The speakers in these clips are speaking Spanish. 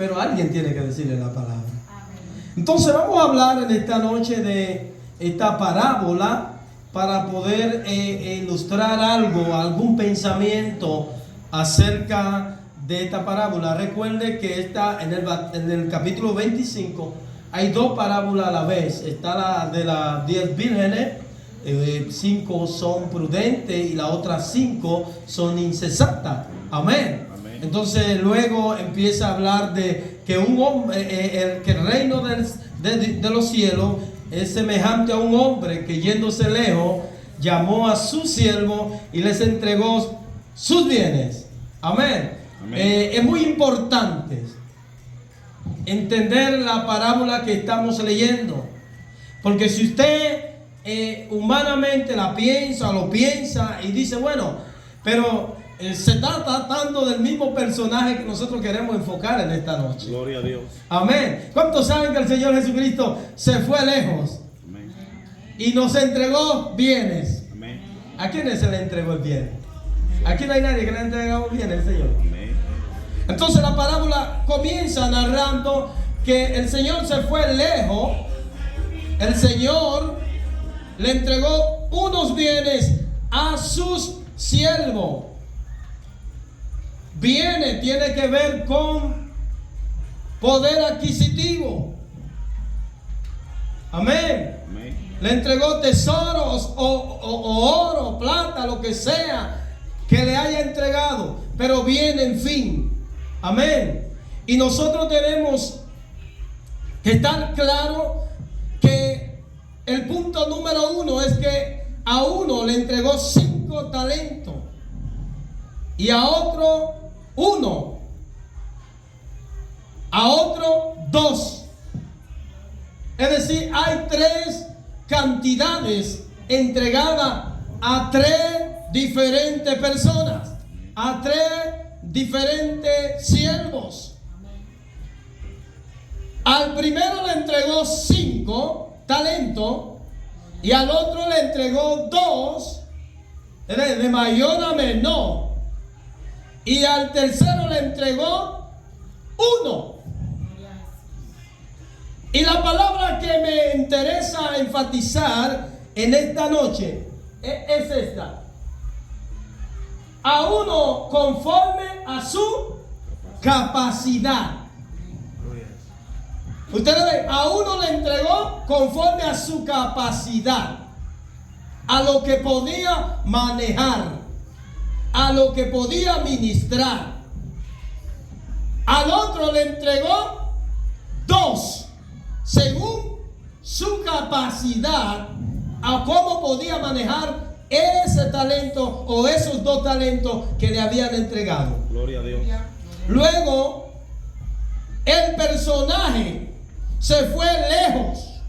pero alguien tiene que decirle la palabra. Entonces vamos a hablar en esta noche de esta parábola para poder ilustrar algún pensamiento acerca de esta parábola. Recuerde que está en el capítulo 25 hay dos parábolas a la vez. Está la de las 10 vírgenes, 5 son prudentes y las otras 5 son insensatas. Amén. Entonces luego empieza a hablar de que un hombre, que el reino de los cielos es semejante a un hombre que yéndose lejos llamó a su siervo y les entregó sus bienes. Amén. Es muy importante entender la parábola que estamos leyendo, porque si usted humanamente lo piensa y dice, bueno, pero se está tratando del mismo personaje que nosotros queremos enfocar en esta noche. Gloria a Dios. Amén. ¿Cuántos saben que el Señor Jesucristo se fue lejos? Amén. Y nos entregó bienes? Amén. ¿A quiénes se le entregó el bien? Aquí no hay nadie que le haya entregado bien al Señor. Amén. Entonces la parábola comienza narrando que el Señor se fue lejos. El Señor le entregó unos bienes a sus siervos. Bienes tiene que ver con poder adquisitivo. Amén. Amén. Le entregó tesoros o oro, plata, lo que sea que le haya entregado, pero bien, en fin. Amén. Y nosotros tenemos que estar claro que el punto número 1 es que a uno le entregó 5 talentos y a otro 1, a otro 2. Es decir, hay 3 cantidades entregadas a 3 diferentes personas, a 3 diferentes siervos. Al primero le entregó 5 talentos y al otro le entregó 2, de mayor a menor, y al tercero le entregó 1. Y la palabra que me interesa enfatizar en esta noche es esta: a uno conforme a su capacidad. Ustedes ven, a uno le entregó conforme a su capacidad, a lo que podía manejar, a lo que podía ministrar. Al otro le entregó 2, según su capacidad, a cómo podía manejar ese talento o esos 2 talentos que le habían entregado. Gloria a Dios. Luego, el personaje se fue lejos.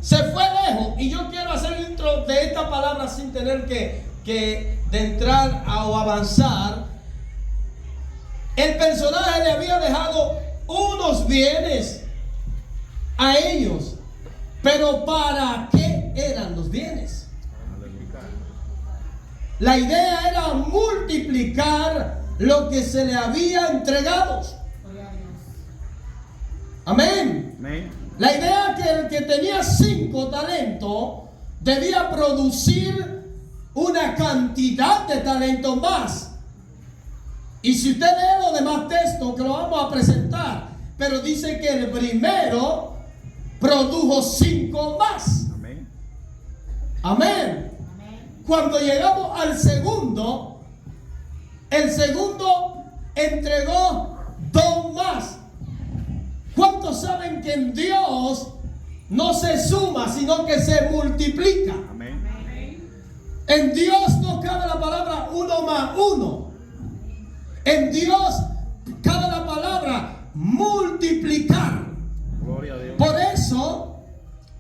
Se fue lejos. Y yo quiero hacer el intro de esta palabra sin tener que entrar o avanzar. El personaje le había dejado unos bienes a ellos. Pero ¿para qué eran los bienes? La idea era multiplicar lo que se le había entregado. Amén. Amén. La idea que el que tenía 5 talentos debía producir una cantidad de talentos más. Y si usted lee los demás textos que lo vamos a presentar, pero dice que el primero produjo 5 más. Amén. Amén. Cuando llegamos al segundo, el segundo entregó 2 más. ¿Cuántos saben que en Dios no se suma, sino que se multiplica? Amén. En Dios no cabe la palabra 1 más 1. En Dios cabe la palabra multiplicar. Gloria a Dios. Por eso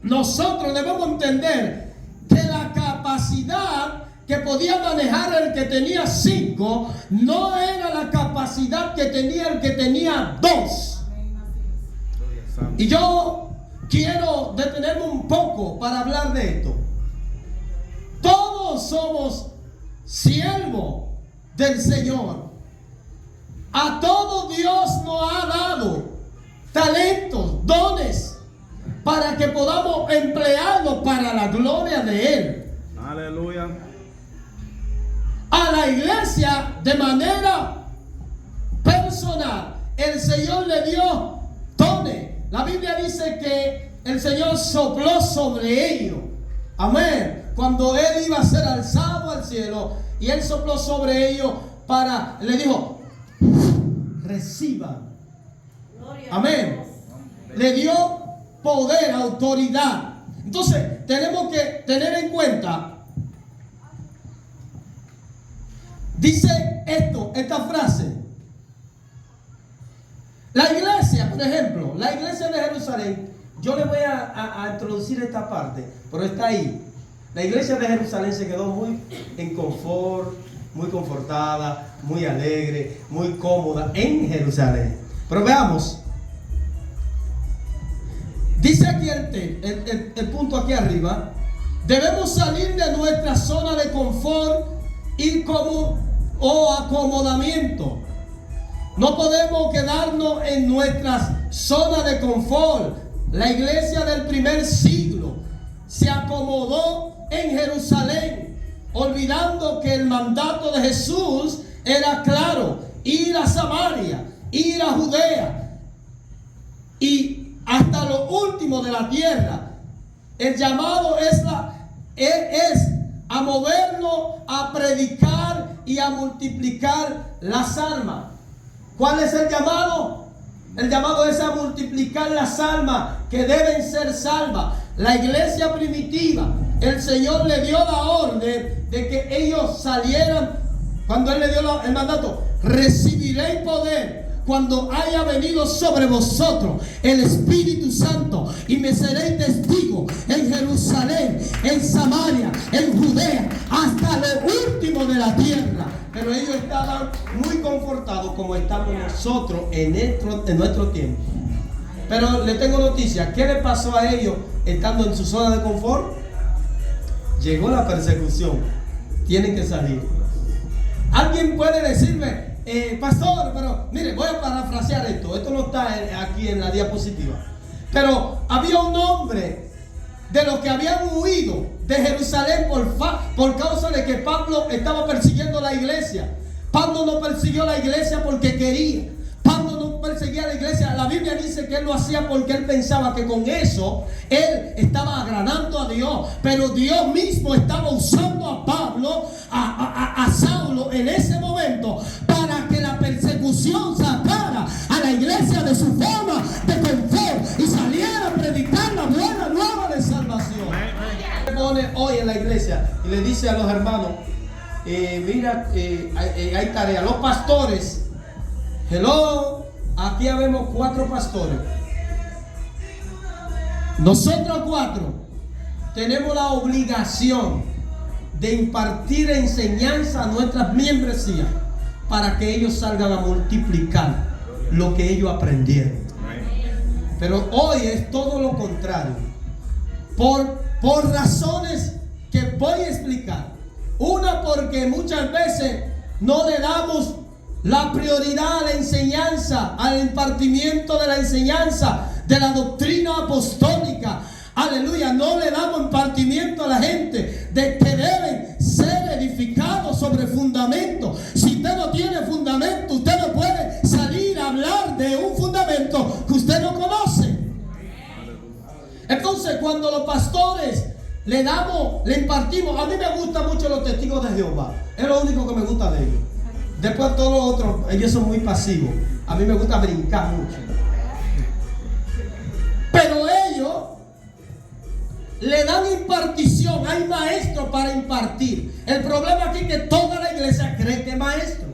nosotros debemos entender que la capacidad que podía manejar el que tenía 5 no era la capacidad que tenía el que tenía 2. Y yo quiero detenerme un poco para hablar de esto. Todos somos siervos del Señor. A todo Dios nos gloria de Él. Aleluya. A la iglesia de manera personal. El Señor le dio dones. La Biblia dice que el Señor sopló sobre ellos. Amén. Cuando Él iba a ser alzado al cielo y Él sopló sobre ellos le dijo, reciban. Amén. Le dio poder, autoridad. Entonces tenemos que tener en cuenta, dice esta frase. La iglesia, por ejemplo, la iglesia de Jerusalén, yo le voy a introducir esta parte, pero está ahí. La iglesia de Jerusalén se quedó muy en confort, muy confortada, muy alegre, muy cómoda en Jerusalén. Pero veamos. Dice aquí el punto aquí arriba. Debemos salir de nuestra zona de confort o acomodamiento. No podemos quedarnos en nuestras zonas de confort. La iglesia del primer siglo se acomodó en Jerusalén, olvidando que el mandato de Jesús era claro: ir a Samaria, ir a Judea y hasta lo último de la tierra. El llamado es a movernos a predicar y a multiplicar las almas. ¿Cuál es el llamado? El llamado es a multiplicar las almas que deben ser salvas. La iglesia primitiva, el Señor le dio la orden de que ellos salieran. Cuando Él le dio el mandato: recibiréis poder cuando haya venido sobre vosotros el Espíritu Santo, y me seréis testigos en Jerusalén, en Samaria, en Judea, hasta lo último de la tierra. Pero ellos estaban muy confortados como estamos nosotros en nuestro tiempo. Pero le tengo noticias. ¿Qué le pasó a ellos estando en su zona de confort? Llegó la persecución. Tienen que salir. Alguien puede decirme, pastor, pero mire, voy a parafrasear esto. Esto no está aquí en la diapositiva. Pero había un hombre de los que habían huido de Jerusalén por causa de que Pablo estaba persiguiendo la iglesia. Pablo no persiguió la iglesia porque quería. Pablo no perseguía a la iglesia. La Biblia dice que él lo hacía porque él pensaba que con eso él estaba agradando a Dios. Pero Dios mismo estaba usando a Pablo, a Saulo en ese momento, para que la persecución sacara a la iglesia de su forma de confort y saliera a predicar la buena nueva de salvación. Se pone hoy en la iglesia y le dice a los hermanos, mira, hay tarea. Los pastores, hello, aquí habemos 4 pastores. Nosotros 4 tenemos la obligación de impartir enseñanza a nuestras membresías para que ellos salgan a multiplicar lo que ellos aprendieron. Pero hoy es todo lo contrario. Por razones que voy a explicar. Una, porque muchas veces no le damos la prioridad a la enseñanza, al impartimiento de la enseñanza, de la doctrina apostólica. Aleluya, no le damos impartimiento a la gente de que deben ser edificados sobre fundamento. Si usted no tiene fundamento, usted no puede salir a hablar de un fundamento que usted no conoce. Entonces, cuando los pastores le impartimos, a mí me gustan mucho los testigos de Jehová. Es lo único que me gusta de ellos. Después todos los otros, ellos son muy pasivos. A mí me gusta brincar mucho. Pero ellos le dan impartición. Hay maestros para impartir. El problema aquí es que toda la iglesia cree que es maestro.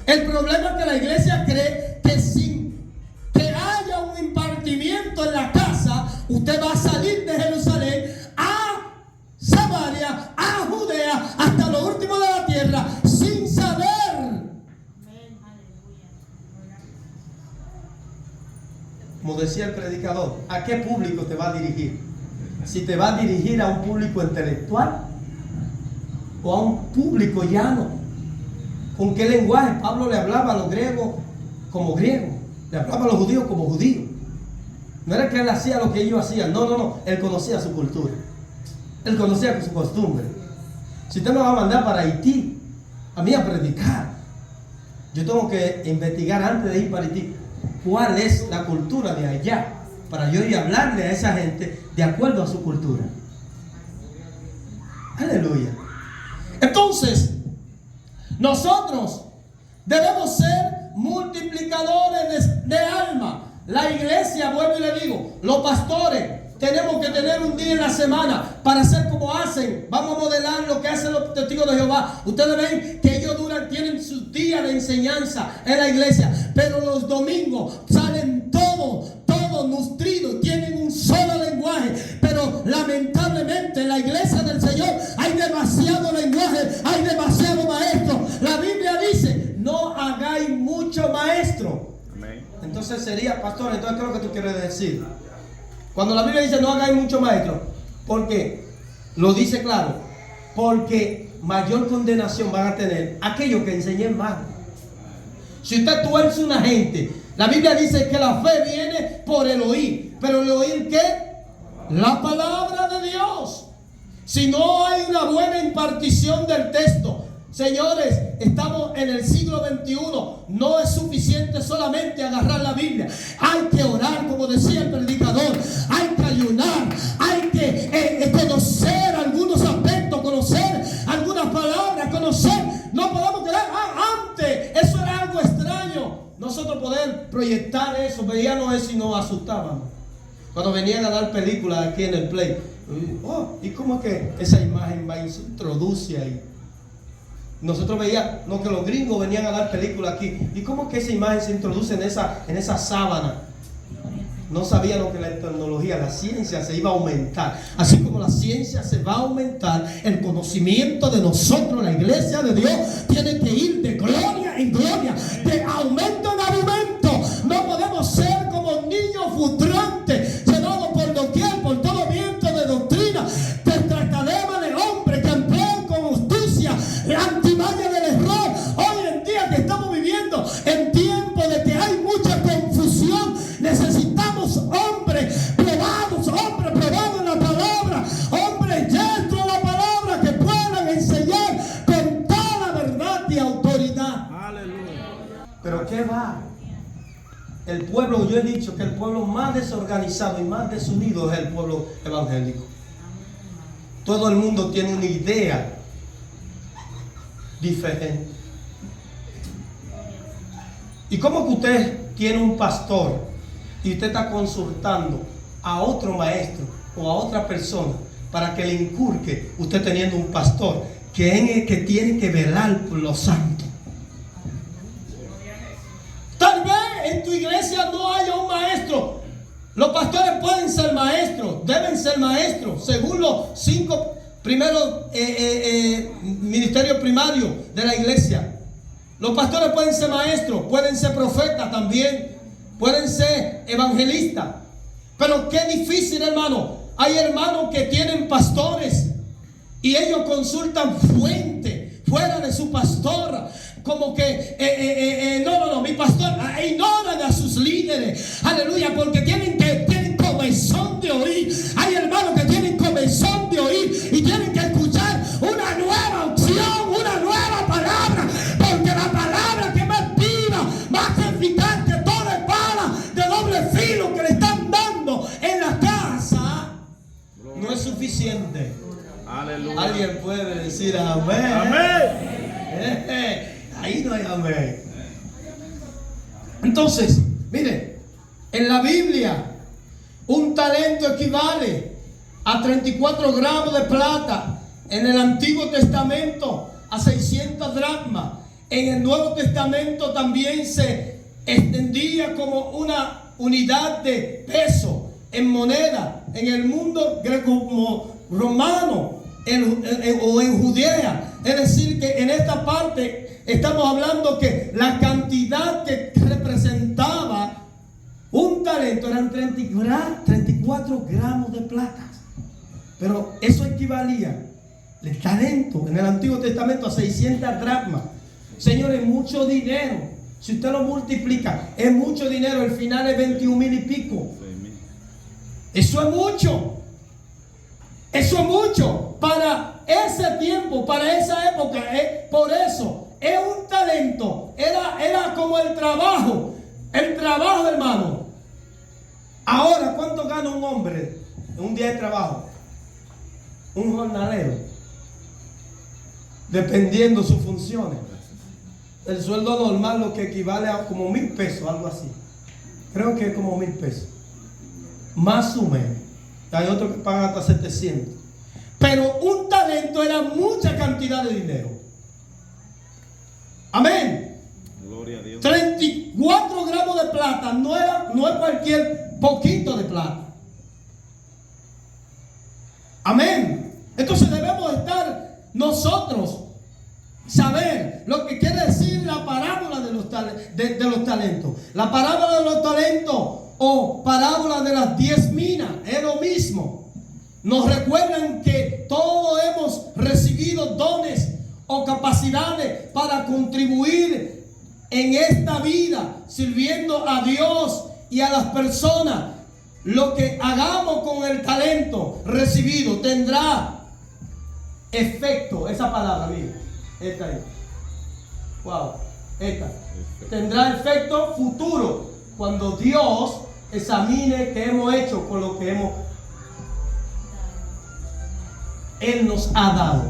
El problema es que la iglesia cree que sin que haya un impartimiento en la casa, usted va a salir de Jerusalén a Samaria, a Judea, hasta lo último de la tierra, sin saber. Como decía el predicador, ¿a qué público te va a dirigir? Si te va a dirigir a un público intelectual o a un público llano. ¿Con qué lenguaje? Pablo le hablaba a los griegos como griegos, le hablaba a los judíos como judíos. No era que él hacía lo que ellos hacían, no, él conocía su cultura. Él conocía su costumbre. Si usted me va a mandar para Haití, a mí a predicar, yo tengo que investigar antes de ir para Haití cuál es la cultura de allá, para yo ir a hablarle a esa gente de acuerdo a su cultura. Aleluya. Entonces, nosotros debemos ser multiplicadores de alma. La iglesia, vuelvo y le digo, los pastores, tenemos que tener un día en la semana para hacer como hacen. Vamos a modelar lo que hacen los testigos de Jehová. Ustedes ven que ellos tienen sus días de enseñanza en la iglesia, pero los domingos salen todos nutridos, tienen un solo lenguaje. Pero lamentablemente en la iglesia del Señor hay demasiado lenguaje, hay demasiado maestro. La Biblia dice: no hagáis mucho maestro. Amén. Entonces sería, pastor, entonces ¿qué es lo que tú quieres decir? Cuando la Biblia dice no hagáis mucho maestro, ¿por qué? Lo dice claro, porque mayor condenación van a tener aquellos que enseñen mal. Si usted tuerce una gente, la Biblia dice que la fe viene por el oír. ¿Pero el oír qué? La palabra de Dios. Si no hay una buena impartición del texto, señores, estamos en el siglo XXI. No es suficiente solamente agarrar la Biblia. Hay que orar, como decía el predicador. Hay que ayunar. Hay que conocer algunos aspectos, conocer algunas palabras, conocer. No podemos quedar antes. Eso era algo extraño. Nosotros poder proyectar eso, veíamos eso y nos asustábamos. Cuando venían a dar películas aquí en el Play. ¿Y cómo es que esa imagen va y se introduce ahí? Nosotros veíamos, no, que los gringos venían a dar películas aquí. ¿Y cómo es que esa imagen se introduce en esa sábana? No sabían lo que la tecnología, la ciencia se iba a aumentar. Así como la ciencia se va a aumentar, el conocimiento de nosotros, la iglesia de Dios, tiene que ir de gloria en gloria, de aumento en aumento. No podemos ser como niños frustrantes, llevados por doquier, por todo viento de doctrina, tetracadema de hombres que emplean con astucia la antimalla del error. Hoy en día que estamos viviendo en tiempos de que hay mucha confusión, necesitamos hombres probados en la palabra, hombres llenos de la palabra, que puedan enseñar con toda la verdad y autoridad. Aleluya. Pero ¿qué va? El pueblo, yo he dicho que el pueblo más desorganizado y más desunido es el pueblo evangélico. Todo el mundo tiene una idea diferente. ¿Y cómo que usted tiene un pastor y usted está consultando a otro maestro o a otra persona para que le inculque, usted teniendo un pastor que es el que tiene que velar por los santos? Tal vez en tu iglesia no haya un maestro. Los pastores pueden ser maestros, deben ser maestros, según los 5 primeros ministerios primarios de la iglesia. Los pastores pueden ser maestros, pueden ser profetas también, pueden ser evangelistas. Pero qué difícil, hermano. Hay hermanos que tienen pastores y ellos consultan fuente fuera de su pastor. Como que no, mi pastor, ignoran a sus líderes. Aleluya, porque tienen comezón de oír. Hay hermanos que tienen comezón de oír y tienen que escuchar una nueva opción, una nueva palabra, porque la palabra que más viva, más eficaz que toda espada de doble filo que le están dando en la casa, no es suficiente. Aleluya. Alguien puede decir amén. Amén. Ahí no hay amén. Entonces, mire, en la Biblia un talento equivale a 34 gramos de plata. En el Antiguo Testamento a 600 dracmas. En el Nuevo Testamento también se extendía como una unidad de peso en moneda. En el mundo greco-romano o en Judea. Es decir, que en esta parte estamos hablando que la cantidad que representaba un talento eran 34 gramos de plata. Pero eso equivalía, el talento en el Antiguo Testamento, a 600 dracmas. Señores, mucho dinero. Si usted lo multiplica, es mucho dinero. El final es 21,000 y pico. Eso es mucho. Eso es mucho para ese tiempo, para esa época. Por eso es un talento. Era como el trabajo, hermano. Ahora, ¿cuánto gana un hombre en un día de trabajo? Un jornalero, dependiendo sus funciones. El sueldo normal, lo que equivale a como 1,000 pesos, algo así. Creo que es como 1,000 pesos, más o menos. Hay otros que pagan hasta 700. Pero un talento era mucha cantidad de dinero. Amén. Gloria a Dios. 34 gramos de plata no es cualquier poquito de plata. Amén. Entonces debemos estar nosotros, saber lo que quiere decir la parábola de los talentos. La parábola de los talentos o parábola de las 10 minas es lo mismo. Nos recuerdan que todos hemos recibido dones o capacidades para contribuir en esta vida, sirviendo a Dios y a las personas. Lo que hagamos con el talento recibido tendrá efecto. Esa palabra, mira, esta ahí. Wow, esta. Tendrá efecto futuro cuando Dios examine qué hemos hecho con lo que Él nos ha dado.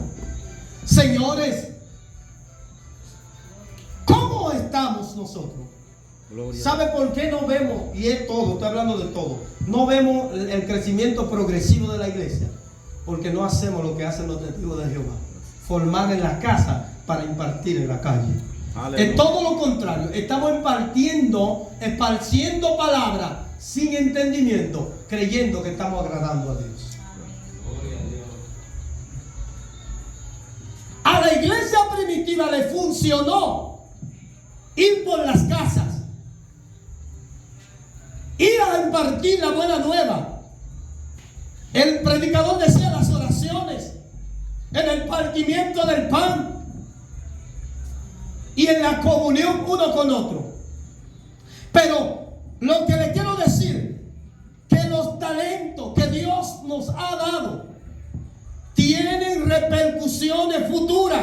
Señores, ¿cómo estamos nosotros? ¿Sabe por qué no vemos? Y es todo, estoy hablando de todo. No vemos el crecimiento progresivo de la iglesia. Porque no hacemos lo que hacen los testigos de Jehová. Formar en la casa para impartir en la calle. Es todo lo contrario. Estamos esparciendo palabras sin entendimiento, creyendo que estamos agradando a Dios. A la iglesia primitiva le funcionó ir por las casas, ir a impartir la buena nueva. El predicador decía las oraciones en el partimiento del pan y en la comunión uno con otro. Pero lo que le quiero decir, que los talentos que Dios nos ha dado tienen repercusiones futuras,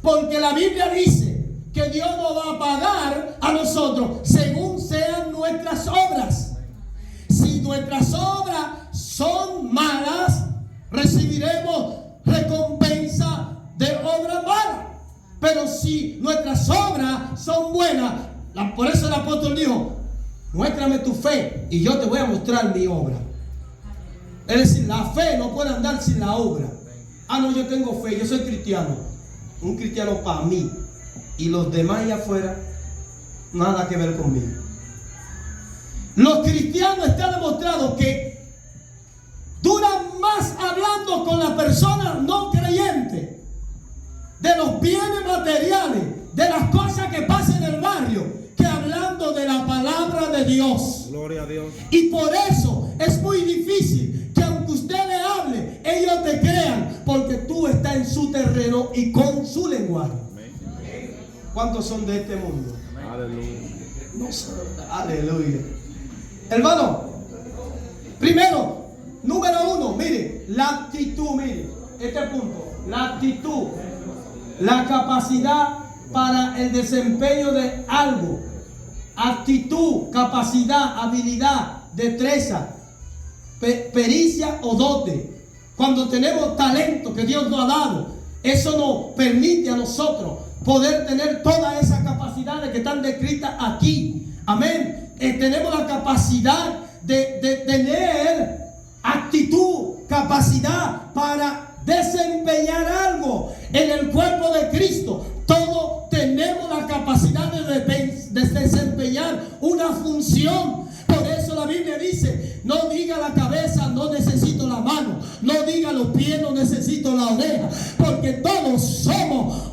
porque la Biblia dice que Dios nos va a pagar a nosotros según sean nuestras obras. Si nuestras obras son malas, recibiremos recompensa de obras malas. Pero si nuestras obras son buenas, por eso el apóstol dijo: muéstrame tu fe y yo te voy a mostrar mi obra. Es decir, la fe no puede andar sin la obra. No, yo tengo fe, yo soy cristiano. Un cristiano para mí. Y los demás allá afuera, nada que ver conmigo. Los cristianos está demostrado que duran más hablando con las personas no creyentes de los bienes materiales, de las cosas que pasan en el barrio, que hablando de la palabra de Dios. Gloria a Dios. Y por eso es muy difícil que aunque usted le hable, ellos te crean, porque tú estás en su terreno y con su lenguaje. Amén. ¿Cuántos son de este mundo? Aleluya. No son. Aleluya. Hermano, primero, número 1, mire, la actitud, mire, este punto, la actitud, la capacidad para el desempeño de algo, actitud, capacidad, habilidad, destreza, pericia o dote. Cuando tenemos talento que Dios nos ha dado, eso nos permite a nosotros poder tener todas esas capacidades que están descritas aquí. Amén. Tenemos la capacidad de tener actitud, capacidad para desempeñar algo en el cuerpo de Cristo. Todos tenemos la capacidad de desempeñar una función. Por eso la Biblia dice: no diga la cabeza, no necesito la mano; no diga los pies, no necesito la oreja. Porque todos somos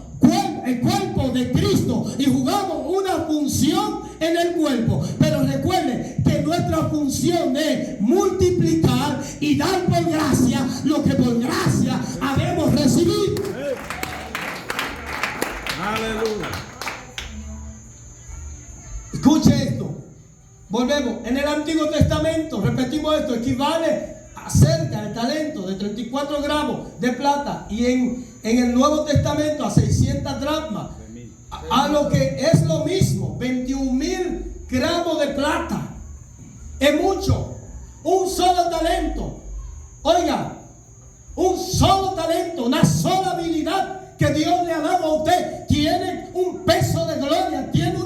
el cuerpo de Cristo y jugamos una función en el cuerpo. Pero recuerden que nuestra función es multiplicar y dar por gracia lo que por gracia habemos recibido. Aleluya. Escuche esto. Volvemos. En el Antiguo Testamento, repetimos esto, equivale acerca el talento de 34 gramos de plata y en el Nuevo Testamento a 600 dracmas, a lo que es lo mismo, 21,000 gramos de plata. Es mucho. Un solo talento. Oiga, un solo talento, una sola habilidad que Dios le ha dado a usted, tiene un peso de gloria, tiene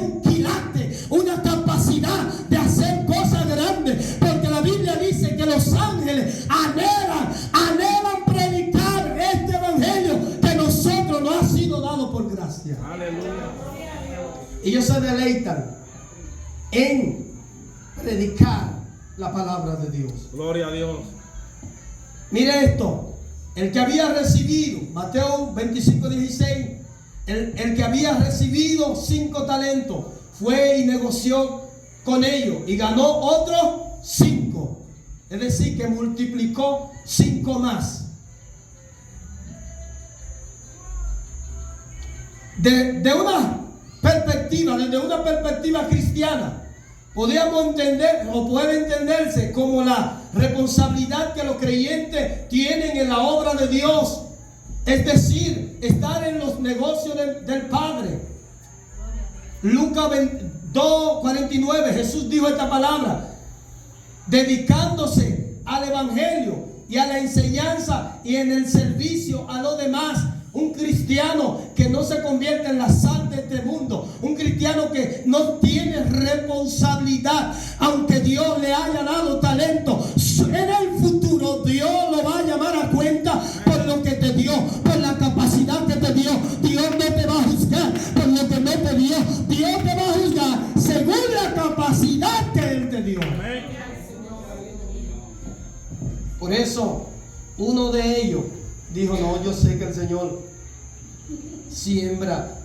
un quilate, una capacidad de hacer cosas grandes, porque la Biblia dice que los ángeles anhelan predicar este evangelio que a nosotros nos ha sido dado por gracia. Aleluya. Ellos se deleitan en predicar la palabra de Dios. Gloria a Dios. Mire esto, el que había recibido, Mateo 25:16, el que había recibido 5 talentos, fue y negoció con ellos y ganó otros 5. Es decir, que multiplicó 5 más. Desde una perspectiva cristiana, podríamos entender o puede entenderse como la responsabilidad que los creyentes tienen en la obra de Dios, es decir, estar en los negocios del Padre. Lucas 2:49, Jesús dijo esta palabra: dedicándose al evangelio y a la enseñanza y en el servicio a los demás. Un cristiano que no se convierte en la sal de este mundo, un cristiano que no tiene responsabilidad, aunque Dios le haya dado talento, en el futuro Dios lo va a llamar a cuenta por lo que te dio, por la capacidad que te dio. Dios no te va a juzgar por lo que no te dio, Dios te va a juzgar según la capacidad que Él te dio. Por eso uno de ellos dijo: no, yo sé que el Señor siembra.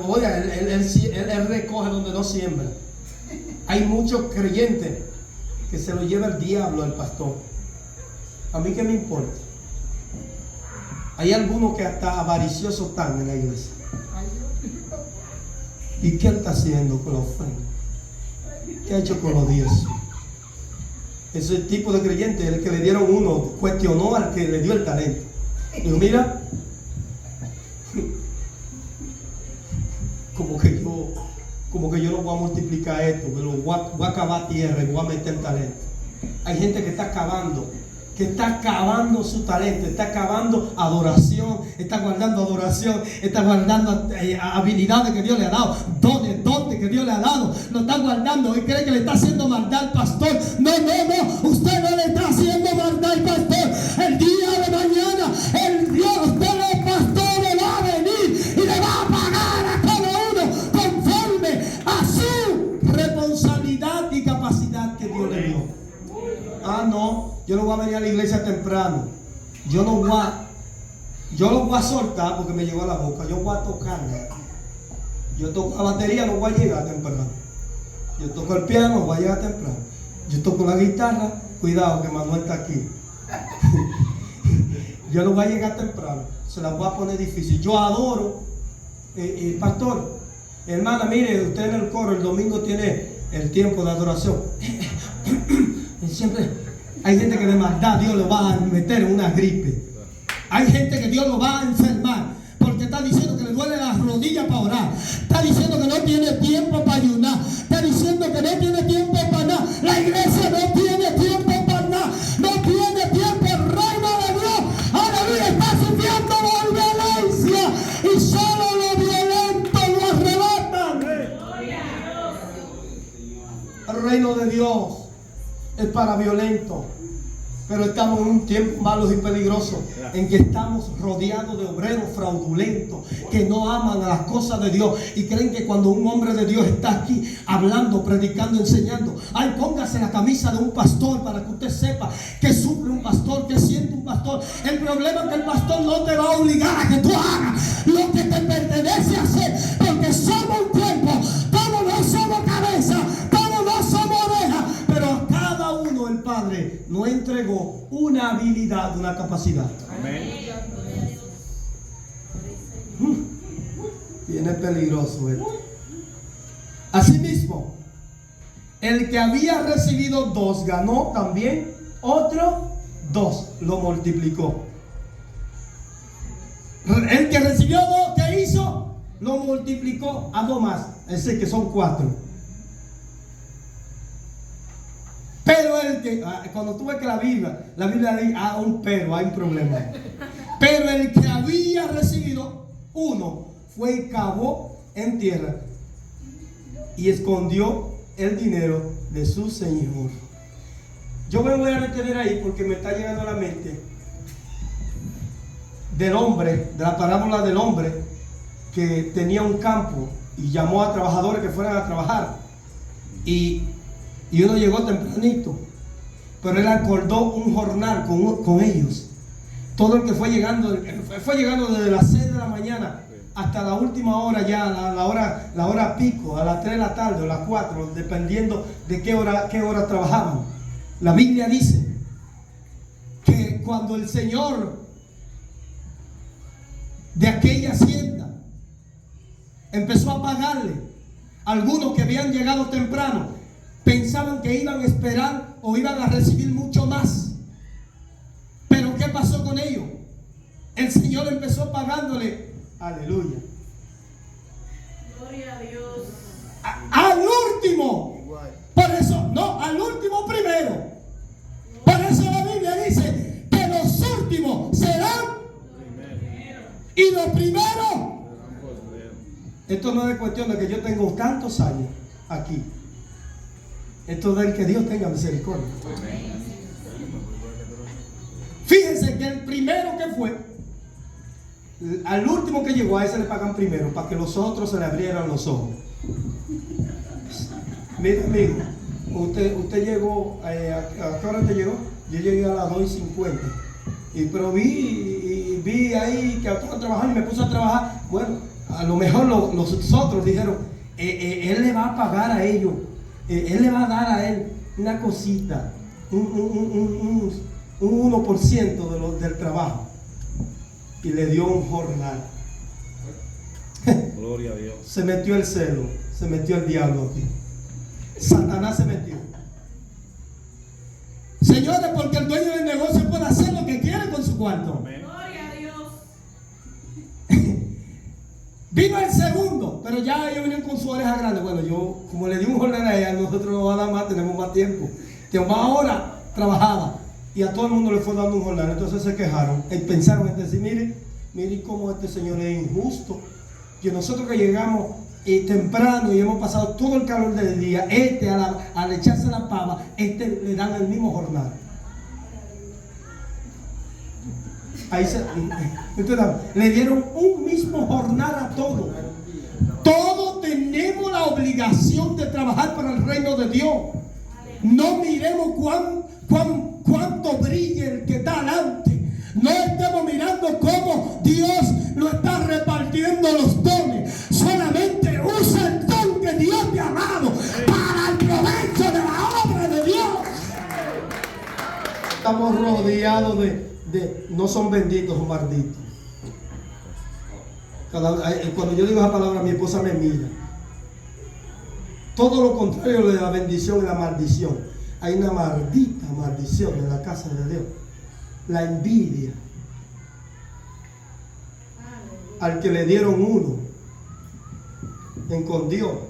Oiga, él recoge donde no siembra. Hay muchos creyentes que se lo lleva el diablo al pastor. A mí qué me importa. Hay algunos que hasta avariciosos están en la iglesia. ¿Y qué él está haciendo con la ofrenda? ¿Qué ha hecho con los diezmos? Ese tipo de creyente, el que le dieron uno, cuestionó al que le dio el talento. Dijo: mira, como que yo no voy a multiplicar esto, pero voy a acabar tierra y voy a meter talento. Hay gente que está acabando su talento, está acabando adoración, está guardando adoración, está guardando habilidades que Dios le ha dado, dones que Dios le ha dado, lo está guardando y cree que le está haciendo maldad al pastor. No, usted no le está haciendo maldad al pastor. El día de mañana, el Dios de los pastores va a venir y le va a pagar a cada uno conforme a su responsabilidad y capacidad que Dios le dio. Ah, no, yo no voy a venir a la iglesia temprano. Yo lo voy a soltar porque me llegó a la boca. Yo voy a tocarla. Yo toco la batería, no voy a llegar temprano. Yo toco el piano, no voy a llegar temprano. Yo toco la guitarra, cuidado que Manuel está aquí. Yo no voy a llegar temprano. Se la voy a poner difícil. Yo adoro, pastor, hermana, mire, usted en el coro el domingo tiene el tiempo de adoración. Siempre hay gente que de maldad Dios lo va a meter en una gripe. Hay gente que Dios lo va a enfermar porque está diciendo que le duele las rodillas para orar, está diciendo que no tiene tiempo para ayunar, está diciendo que no tiene tiempo para nada. La iglesia no tiene tiempo para nada, no tiene tiempo. El reino de Dios, aleluya, está sufriendo violencia y solo los violentos lo arrebatan. El reino de Dios es para violentos, pero estamos en un tiempo malo y peligroso en que estamos rodeados de obreros fraudulentos que no aman a las cosas de Dios y creen que cuando un hombre de Dios está aquí hablando, predicando, enseñando, ay, póngase la camisa de un pastor para que usted sepa que sufre un pastor, que siente un pastor. El problema es que el pastor no te va a obligar a que tú hagas lo que te pertenece hacer, porque somos un cuerpo, todos no somos cabeza, todos no somos orejas, pero a cada uno el Padre nos entregó una habilidad, una capacidad. Amén. Viene peligroso esto. Asimismo, el que había recibido 2 ganó también otro 2, lo multiplicó. El que recibió 2, ¿qué hizo? Lo multiplicó a 2 más, es decir, que son 4. Pero el que, cuando tú ves que la Biblia dice, un pero, hay un problema. Pero el que había recibido 1 fue y cavó en tierra y escondió el dinero de su señor. Yo me voy a detener ahí porque me está llegando a la mente del hombre, de la parábola del hombre que tenía un campo y llamó a trabajadores que fueran a trabajar. Y uno llegó tempranito, pero él acordó un jornal con ellos. Todo el que fue llegando desde las 6 de la mañana hasta la última hora, ya la hora pico, a las 3 de la tarde o las 4, dependiendo de qué hora trabajaban. La Biblia dice que cuando el Señor de aquella hacienda empezó a pagarle, algunos que habían llegado temprano pensaban que iban a esperar o iban a recibir mucho más. Pero ¿qué pasó con ellos? El Señor empezó pagándole, aleluya, gloria a Dios, al último. Por eso, no, al último primero. Por eso la Biblia dice que los últimos serán y los primeros. Esto no es cuestión de que yo tengo tantos años aquí. Esto es del que Dios tenga misericordia. Fíjense que el primero que fue, al último que llegó, a ese le pagan primero para que los otros se le abrieran los ojos. Mira, amigo, usted llegó, ¿a qué hora te llegó? Yo llegué a las 2:50. Pero vi ahí que estaban trabajando y me puse a trabajar. Bueno, a lo mejor los otros dijeron, él le va a pagar a ellos, él le va a dar a él una cosita, un 1% del trabajo. Y le dio un jornal. Gloria a Dios. Se metió el celo, se metió el diablo aquí. Satanás se metió. Señores, porque el dueño del negocio puede hacer lo que quiere con su cuarto. gloria a Dios. Vino el segundo, pero ya ellos vienen con su oreja grande. Bueno, yo, como le di un jornal a ella, nosotros no va a dar más, tenemos más tiempo. Tenemos más horas trabajada. Y a todo el mundo le fue dando un jornal. Entonces se quejaron. Pensaron en decir, mire cómo este señor es injusto. Que nosotros que llegamos temprano y hemos pasado todo el calor del día, al echarse la pava, le dan el mismo jornal. Le dieron un mismo jornal a todos. Todos tenemos la obligación de trabajar para el reino de Dios. No miremos cuánto brilla el que está adelante. No estemos mirando cómo Dios lo está repartiendo los dones. Solamente usa el don que Dios te ha dado para el provecho de la obra de Dios. Estamos rodeados de no son benditos o malditos. Cuando yo digo esa palabra, mi esposa me mira. Todo lo contrario de la bendición y la maldición. Hay una maldita maldición en la casa de Dios. La envidia. Al que le dieron 1, escondió.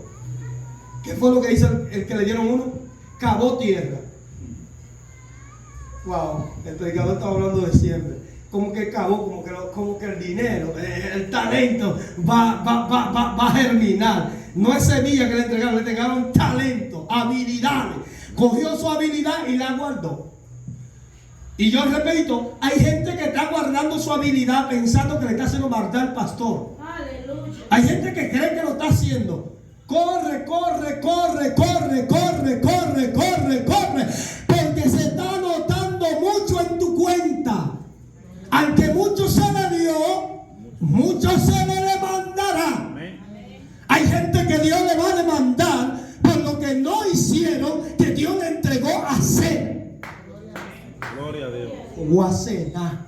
¿Qué fue lo que hizo el que le dieron 1? Cavó tierra. Wow, el predicador estaba hablando de siempre. Como que cavó, como que el dinero, el talento va a germinar. No es semilla que le entregaron talento, habilidades. Cogió su habilidad y la guardó. Y yo repito, hay gente que está guardando su habilidad pensando que le está haciendo maldad al pastor. Aleluya. Hay gente que cree que lo está haciendo. Corre. Porque se está notando mucho en tu cuenta. Al que mucho se le dio, mucho se le demandará. Hay gente que Dios le va a demandar por lo que no hicieron, que Dios le entregó a hacer. Gloria a Dios. O hacer nada.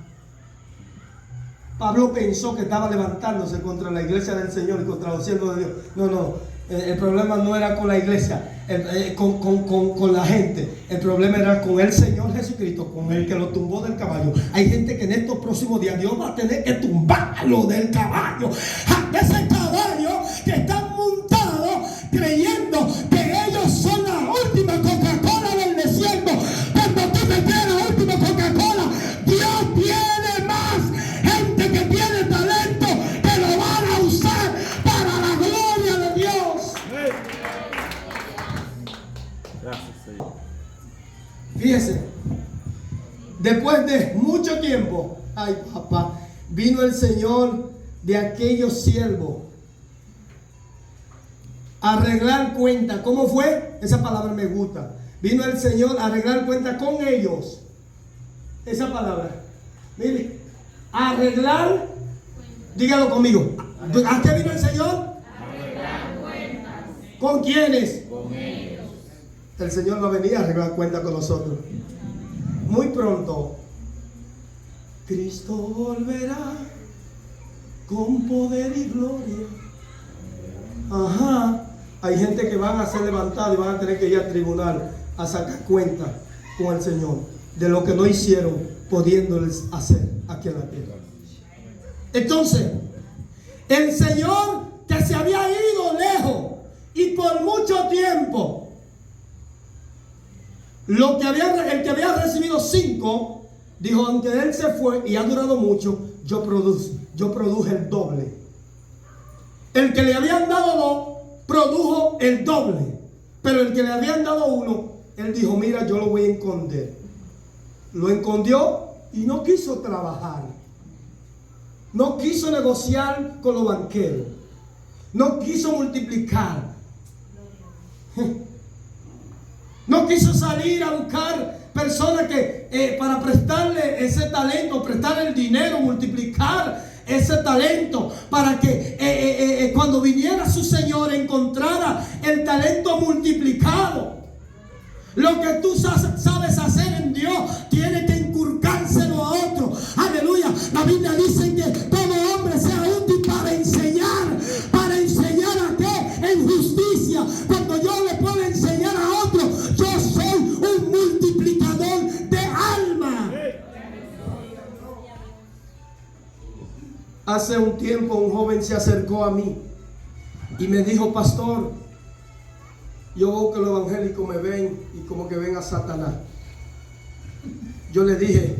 Pablo pensó que estaba levantándose contra la iglesia del Señor y contra los siervos de Dios. No, el problema no era con la iglesia. con la gente. El problema era con el Señor Jesucristo, con el que lo tumbó del caballo. Hay gente que en estos próximos días Dios va a tener que tumbarlo del caballo. De ese caballo que están montados creyendo que ellos son la última Coca-Cola del desierto. Cuando tú te crees la última Coca-Cola, Dios tiene más gente que tiene talento que lo van a usar para la gloria de Dios. Gracias, Señor. Fíjese, después de mucho tiempo, ay papá, vino el Señor de aquellos siervos a arreglar cuenta. ¿Cómo fue? Esa palabra me gusta. Vino el Señor a arreglar cuenta con ellos. Esa palabra, mire, arreglar, dígalo conmigo. ¿A qué vino el Señor? Arreglar cuentas. ¿Con quiénes? Con ellos. El Señor no venía a arreglar cuentas con nosotros. Muy pronto Cristo volverá con poder y gloria. Ajá. Hay gente que van a ser levantados y van a tener que ir al tribunal a sacar cuenta con el Señor de lo que no hicieron, pudiéndoles hacer aquí en la tierra. Entonces, el Señor que se había ido lejos y por mucho tiempo, el que había recibido 5, dijo, aunque él se fue y ha durado mucho, yo produje el doble. El que le habían dado 2, produjo el doble. Pero el que le habían dado 1, él dijo, mira, yo lo voy a esconder. Lo escondió y no quiso trabajar. No quiso negociar con los banqueros. No quiso multiplicar. No quiso salir a buscar personas que para prestarle ese talento, prestarle el dinero, multiplicar ese talento, para que cuando viniera su Señor encontrara el talento multiplicado. Lo que tú sabes hacer en Dios, tienes que inculcárselo a otro. Aleluya. La Biblia dice que todo hombre sea útil para enseñar. ¿Para enseñar a qué? En justicia. Cuando yo le puedo enseñar a otro, yo soy un multiplicador de alma. Hace un tiempo un joven se acercó a mí y me dijo, pastor, yo veo que los evangélicos me ven y como que ven a Satanás. Yo le dije,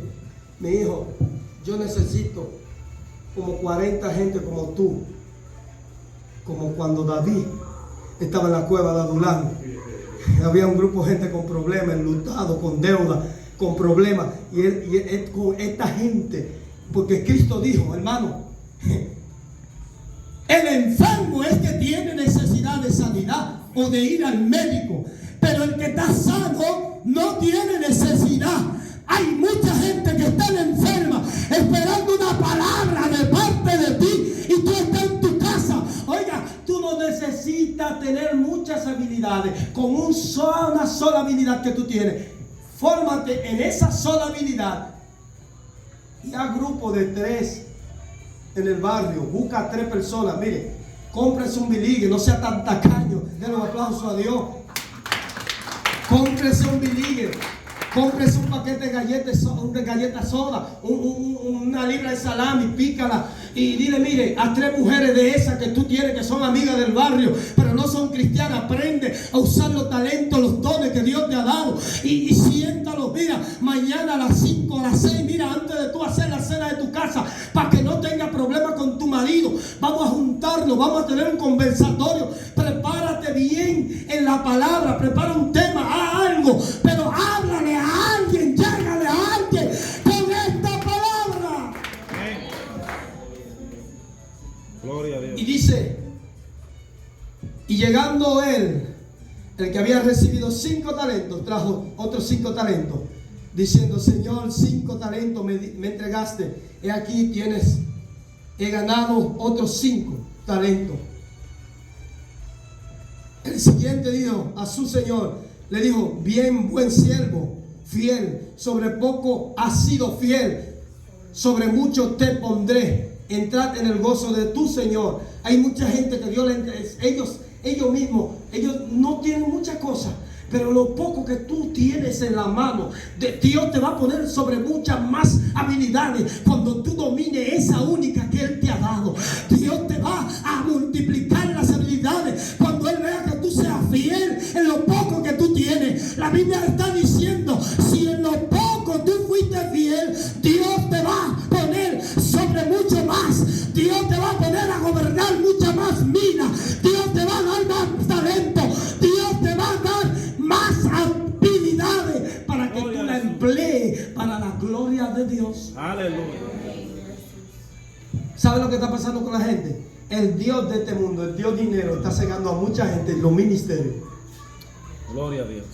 mi hijo, yo necesito como 40 gente como tú, como cuando David estaba en la cueva de Adulán. Había un grupo de gente con problemas, enlutado, con deuda, con problemas. Y él con esta gente, porque Cristo dijo, hermano, el enfermo es que tiene necesidad de sanidad o de ir al médico, pero el que está sano no tiene necesidad. Hay mucha gente que está enferma esperando una palabra de parte de ti y tú estás en tu casa. Oiga, tú no necesitas tener muchas habilidades. Con una sola habilidad que tú tienes, fórmate en esa sola habilidad y haz grupo de 3 en el barrio. Busca a 3 personas. Mire, cómprese un biligue, no sea tan tacaño. Denle un aplauso a Dios. Cómprese un biligue. Cómprese un paquete de galletas soda, una libra de salami, pícala y dile, mire, a 3 mujeres de esas que tú tienes que son amigas del barrio, pero no son cristianas, aprende a usar los talentos, los dones que Dios te ha dado y siéntalo, mira, mañana a las 5, a las 6, mira, antes de tú hacer la cena de tu casa, para que no tengas problemas con tu marido, vamos a juntarnos, vamos a tener un conversatorio, prepárate bien en la palabra, prepara un tema, haz algo, pero háblale a alguien, llégale a alguien con esta palabra. Gloria a Dios. Y dice, y llegando él, el que había recibido 5 talentos, trajo otros 5 talentos, diciendo, Señor, 5 talentos me entregaste, he aquí tienes, he ganado otros 5 talentos. El siguiente dijo a su Señor, le dijo, bien, buen siervo, fiel, sobre poco has sido fiel, sobre mucho te pondré, entrad en el gozo de tu Señor. Hay mucha gente que ellos ellos mismos, ellos no tienen muchas cosas, pero lo poco que tú tienes en la mano, Dios te va a poner sobre muchas más habilidades cuando tú domines esa única que Él te ha dado. Dios te va a multiplicar las habilidades cuando Él vea que tú seas fiel en lo poco que tú tienes. La Biblia está diciendo, si en lo poco tú fuiste fiel, Dios te va a poner sobre mucho más. Dios te va a poner a gobernar mucha más minas. Dios te va a dar más talento. Dios te va a dar más habilidades para que tú la emplees para la gloria de Dios. Aleluya. ¿Sabe lo que está pasando con la gente? El Dios de este mundo, el Dios dinero, está cegando a mucha gente en los ministerios. Gloria a Dios.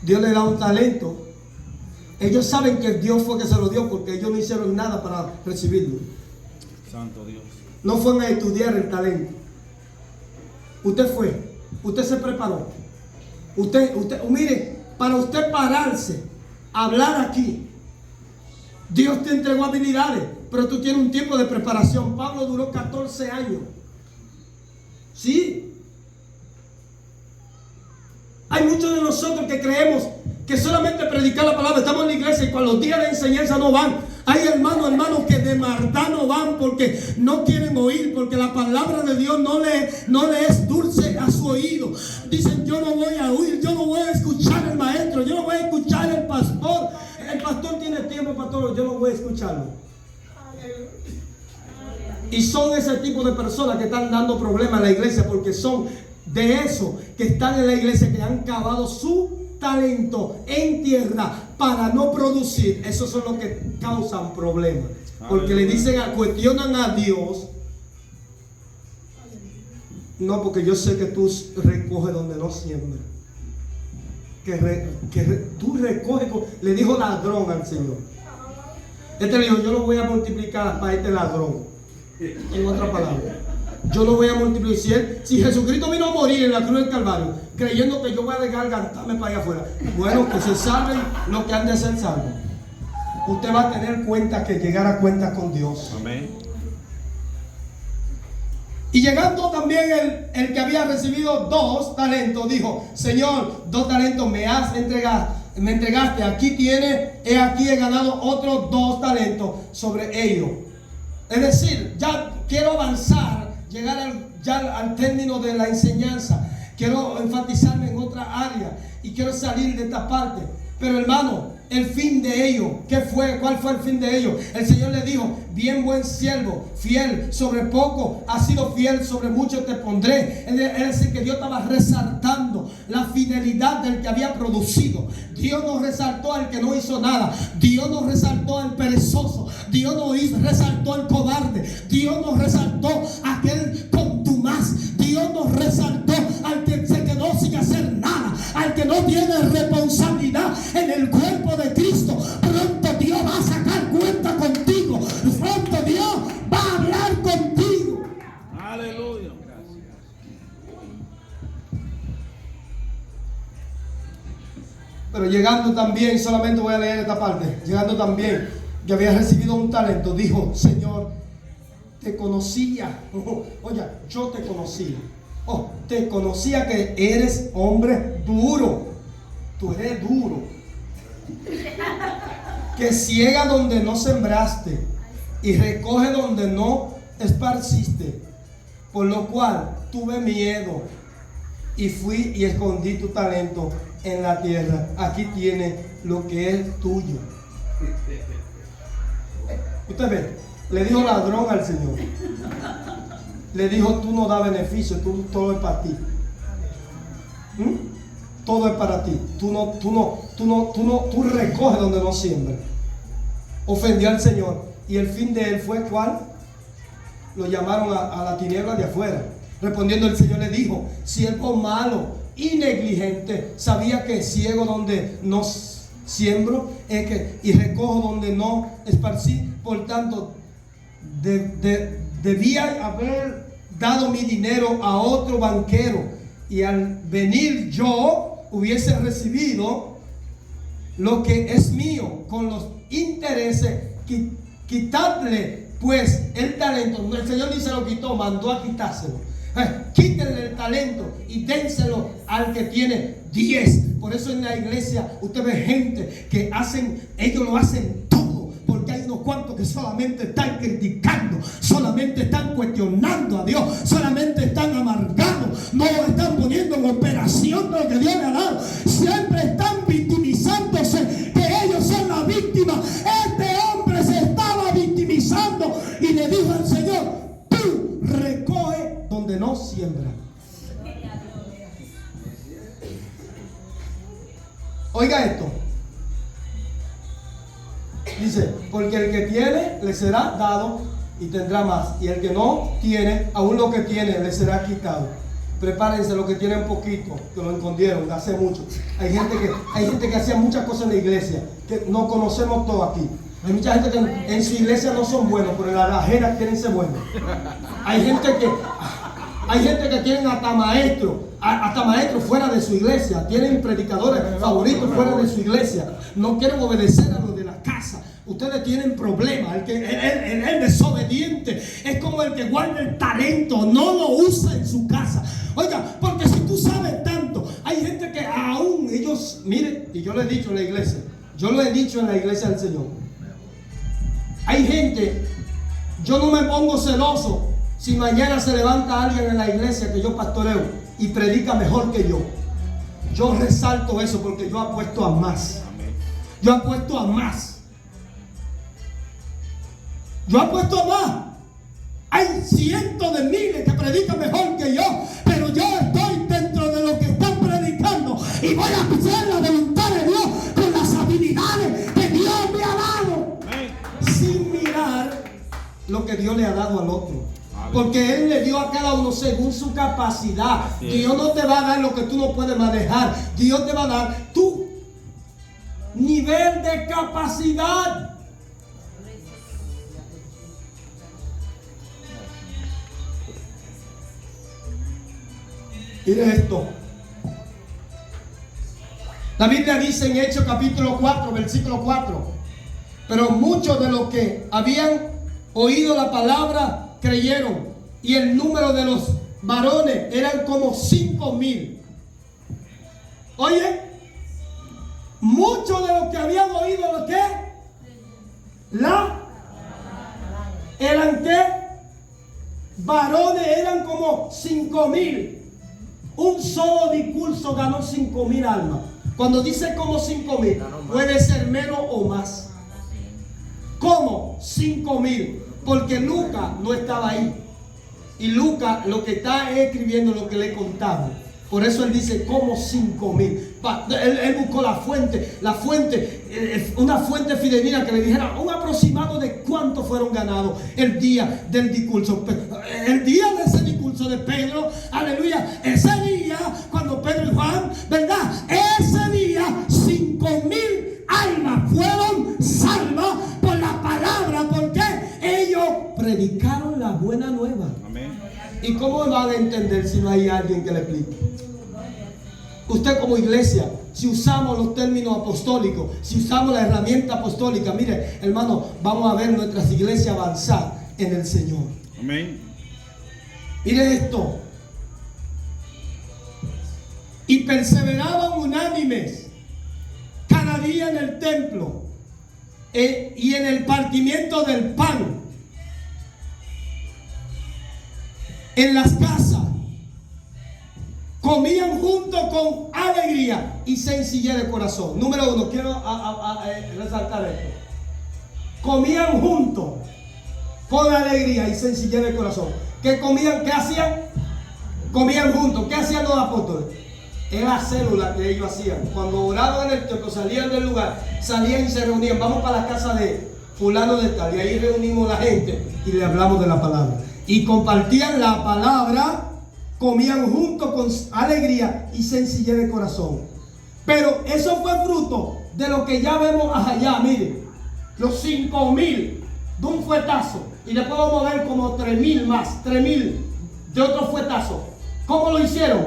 Dios le da un talento. Ellos saben que Dios fue que se lo dio porque ellos no hicieron nada para recibirlo. Santo Dios. No fueron a estudiar el talento. Usted fue, usted se preparó. Usted, mire, para usted pararse, hablar aquí, Dios te entregó habilidades, pero tú tienes un tiempo de preparación. Pablo duró 14 años. ¿Sí? Hay muchos de nosotros que creemos que solamente predicar la palabra, estamos en la iglesia y cuando los días de enseñanza no van. Hay hermanos que de verdad no van porque no quieren oír, porque la palabra de Dios no le es dulce a su oído. Dicen, yo no voy a oír, yo no voy a escuchar al maestro, yo no voy a escuchar al pastor. El pastor tiene tiempo para todo, yo no voy a escucharlo. Y son ese tipo de personas que están dando problemas a la iglesia porque son de esos que están en la iglesia que han cavado su talento en tierra para no producir. Esos son los que causan problemas porque le dicen, cuestionan a Dios. No, porque yo sé que tú recoges donde no siembras, tú recoges. Le dijo ladrón al Señor. Este le dijo, yo lo voy a multiplicar para este ladrón. En otra palabra, yo lo voy a multiplicar. Si Jesucristo vino a morir en la cruz del Calvario creyendo que yo voy a desgargantarme para allá afuera, bueno, que se salven los que han de ser salvos. Usted va a tener cuenta que llegar a cuenta con Dios. Amén. Y llegando también el que había recibido 2 talentos, dijo, Señor, 2 talentos me entregaste, aquí tiene, aquí he ganado otros 2 talentos sobre ellos. Es decir, ya quiero avanzar, llegar al término de la enseñanza. Quiero enfatizarme en otra área y quiero salir de esta parte. Pero hermano, el fin de ello, ¿qué fue? ¿Cuál fue el fin de ello? El Señor le dijo, bien buen siervo, fiel sobre poco, has sido fiel sobre mucho te pondré. Es decir, que Dios estaba resaltando la fidelidad del que había producido. Dios no resaltó al que no hizo nada. Dios no resaltó al perezoso. Dios no resaltó al cobarde. Dios no resaltó a aquel contumaz. Dios no resaltó al que se quedó sin hacer nada, al que no tiene responsabilidad en el cuerpo de Cristo. Pronto Dios va a sacar cuenta contigo. Pronto Dios va a hablar contigo. Aleluya. Pero llegando también, solamente voy a leer esta parte. Llegando también, que había recibido un talento, dijo, Señor, te conocía. Oye, yo te conocía. Te conocía que eres hombre duro. Tú eres duro. Que ciega donde no sembraste y recoge donde no esparciste. Por lo cual tuve miedo y fui y escondí tu talento en la tierra. Aquí tiene lo que es tuyo. Usted ve, le dijo ladrón al Señor. Le dijo, tú no das beneficio, todo es para ti. Todo es para ti. Tú recoges donde no siembras. Ofendió al Señor. Y el fin de él fue ¿cuál? Lo llamaron a la tiniebla de afuera. Respondiendo el Señor le dijo, siervo malo y negligente, sabía que ciego donde no siembro y recojo donde no esparcí. Por tanto, debía haber dado mi dinero a otro banquero, y al venir yo hubiese recibido lo que es mío con los intereses. Quitadle pues el talento, el Señor ni se lo quitó, mandó a quitárselo. Quítenle el talento y dénselo al que tiene 10. Por eso en la iglesia usted ve gente que ellos lo hacen todo, porque hay unos cuantos que solamente están criticando, solamente están cuestionando a Dios, solamente están amargados, no lo están poniendo en operación de lo que Dios le ha dado, siempre están victimizándose, que ellos son la víctima. Este hombre se estaba victimizando y le dijo al Señor: tú recoge donde no siembra. Oiga esto. Dice: porque el que tiene le será dado y tendrá más, y el que no tiene, aún lo que tiene le será quitado. Prepárense los que tienen poquito, que lo escondieron hace mucho. Hay gente que hacía muchas cosas en la iglesia, que no conocemos todo aquí. Hay mucha gente que en su iglesia no son buenos, pero en la ajena quieren ser buenos. Hay gente que tienen hasta maestros fuera de su iglesia, tienen predicadores favoritos fuera de su iglesia, no quieren obedecer a los de la casa. Ustedes tienen problemas. El desobediente es como el que guarda el talento, no lo usa en su casa. Oiga, porque si tú sabes tanto, hay gente que aún ellos, miren, y yo lo he dicho en la iglesia, del Señor. Hay gente, yo no me pongo celoso si mañana se levanta alguien en la iglesia que yo pastoreo y predica mejor que yo. Yo resalto eso porque yo apuesto a más. Yo apuesto a más. Hay cientos de miles que predican mejor que yo, pero yo estoy dentro de lo que están predicando y voy a hacer la voluntad de Dios con las habilidades que Dios me ha dado, sin mirar lo que Dios le ha dado al otro. Porque Él le dio a cada uno según su capacidad. Dios no te va a dar lo que tú no puedes manejar. Dios te va a dar tu nivel de capacidad. Mire esto. La Biblia dice en Hechos capítulo 4, versículo 4: pero muchos de los que habían oído la palabra creyeron, y el número de los varones eran como 5,000. Oye, muchos de los que habían oído lo que eran qué varones, eran como 5,000. Un solo discurso ganó 5,000 almas. Cuando dice como 5,000, puede ser menos o más. ¿Cómo? 5,000. Porque Lucas no estaba ahí. Y Lucas lo que está escribiendo lo que le contaba. Por eso él dice como 5,000. Él buscó la fuente, una fuente fidedigna que le dijera un aproximado de cuántos fueron ganados el día del discurso. El día de ese discurso de Pedro, aleluya, ese día cuando Pedro y Juan, ¿verdad? Ese día 5,000 almas fueron salvas por la palabra, porque ellos predicaron la buena nueva. Amén. ¿Y cómo van a entender si no hay alguien que le explique? Usted como iglesia, si usamos los términos apostólicos, si usamos la herramienta apostólica, mire, hermano, vamos a ver nuestras iglesias avanzar en el Señor. Amén. Mire esto. Y perseveraban unánimes cada día en el templo y en el partimiento del pan, en las casas. Comían juntos con alegría y sencillez de corazón. Número 1, quiero resaltar esto. Comían juntos con alegría y sencillez de corazón. ¿Qué comían? ¿Qué hacían? Comían juntos. ¿Qué hacían los apóstoles? Era la célula que ellos hacían. Cuando oraban en el templo, salían del lugar, salían y se reunían. Vamos para la casa de fulano de tal. Y ahí reunimos la gente y le hablamos de la palabra. Y compartían la palabra. Comían juntos con alegría y sencillez de corazón. Pero eso fue fruto de lo que ya vemos allá. Miren, los 5,000 de un fuetazo. Y después vamos a ver como 3,000 más, 3,000 de otro fuetazo. ¿Cómo lo hicieron?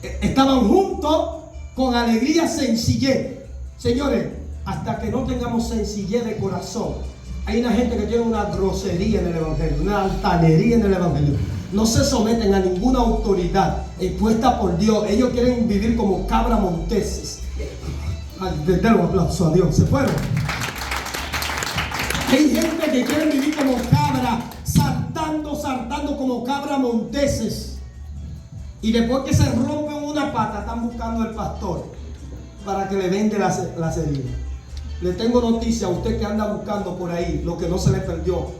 Estaban juntos con alegría, sencillez. Señores, hasta que no tengamos sencillez de corazón, Hay una gente que tiene una grosería en el evangelio, una altanería en el evangelio. No se someten a ninguna autoridad puesta por Dios. Ellos quieren vivir como cabra monteses. Denle un aplauso a Dios. Se fueron. Hay gente que quiere vivir como cabra, saltando como cabra monteses. Y después que se rompen una pata, están buscando al pastor para que le vende las heridas. Le tengo noticia a usted que anda buscando por ahí lo que no se le perdió,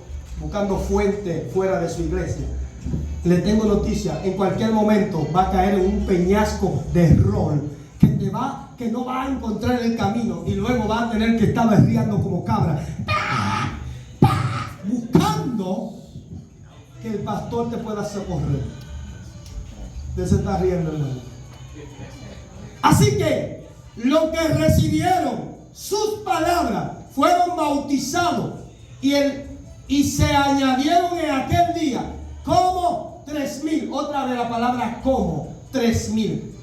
buscando fuente fuera de su iglesia. Le tengo noticia, en cualquier momento va a caer en un peñasco de error que no va a encontrar el camino y luego va a tener que estar berreando como cabra, buscando que el pastor te pueda socorrer. De se está riendo, hermano. Así que los que recibieron sus palabras fueron bautizados y se añadieron en aquel día como 3,000. Otra vez la palabra como 3,000.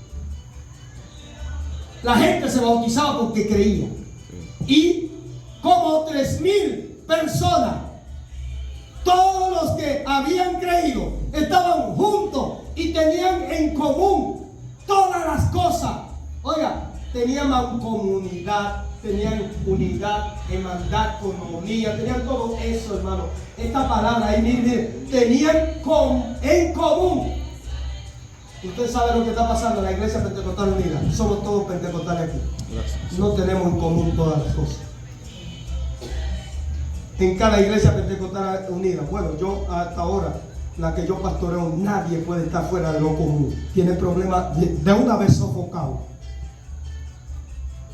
La gente se bautizaba porque creía. Y como 3,000 personas, todos los que habían creído estaban juntos y tenían en común todas las cosas. Oiga, tenían mancomunidad, tenían unidad, hermandad, comunidad, tenían todo eso, hermano. Esta palabra ahí, mire, tenían en común. Usted sabe lo que está pasando en la iglesia Pentecostal Unida. Somos todos pentecostales aquí. Gracias. No tenemos en común todas las cosas. En cada iglesia Pentecostal Unida, bueno, yo hasta ahora, la que yo pastoreo, nadie puede estar fuera de lo común. Tiene problemas de una vez sofocado.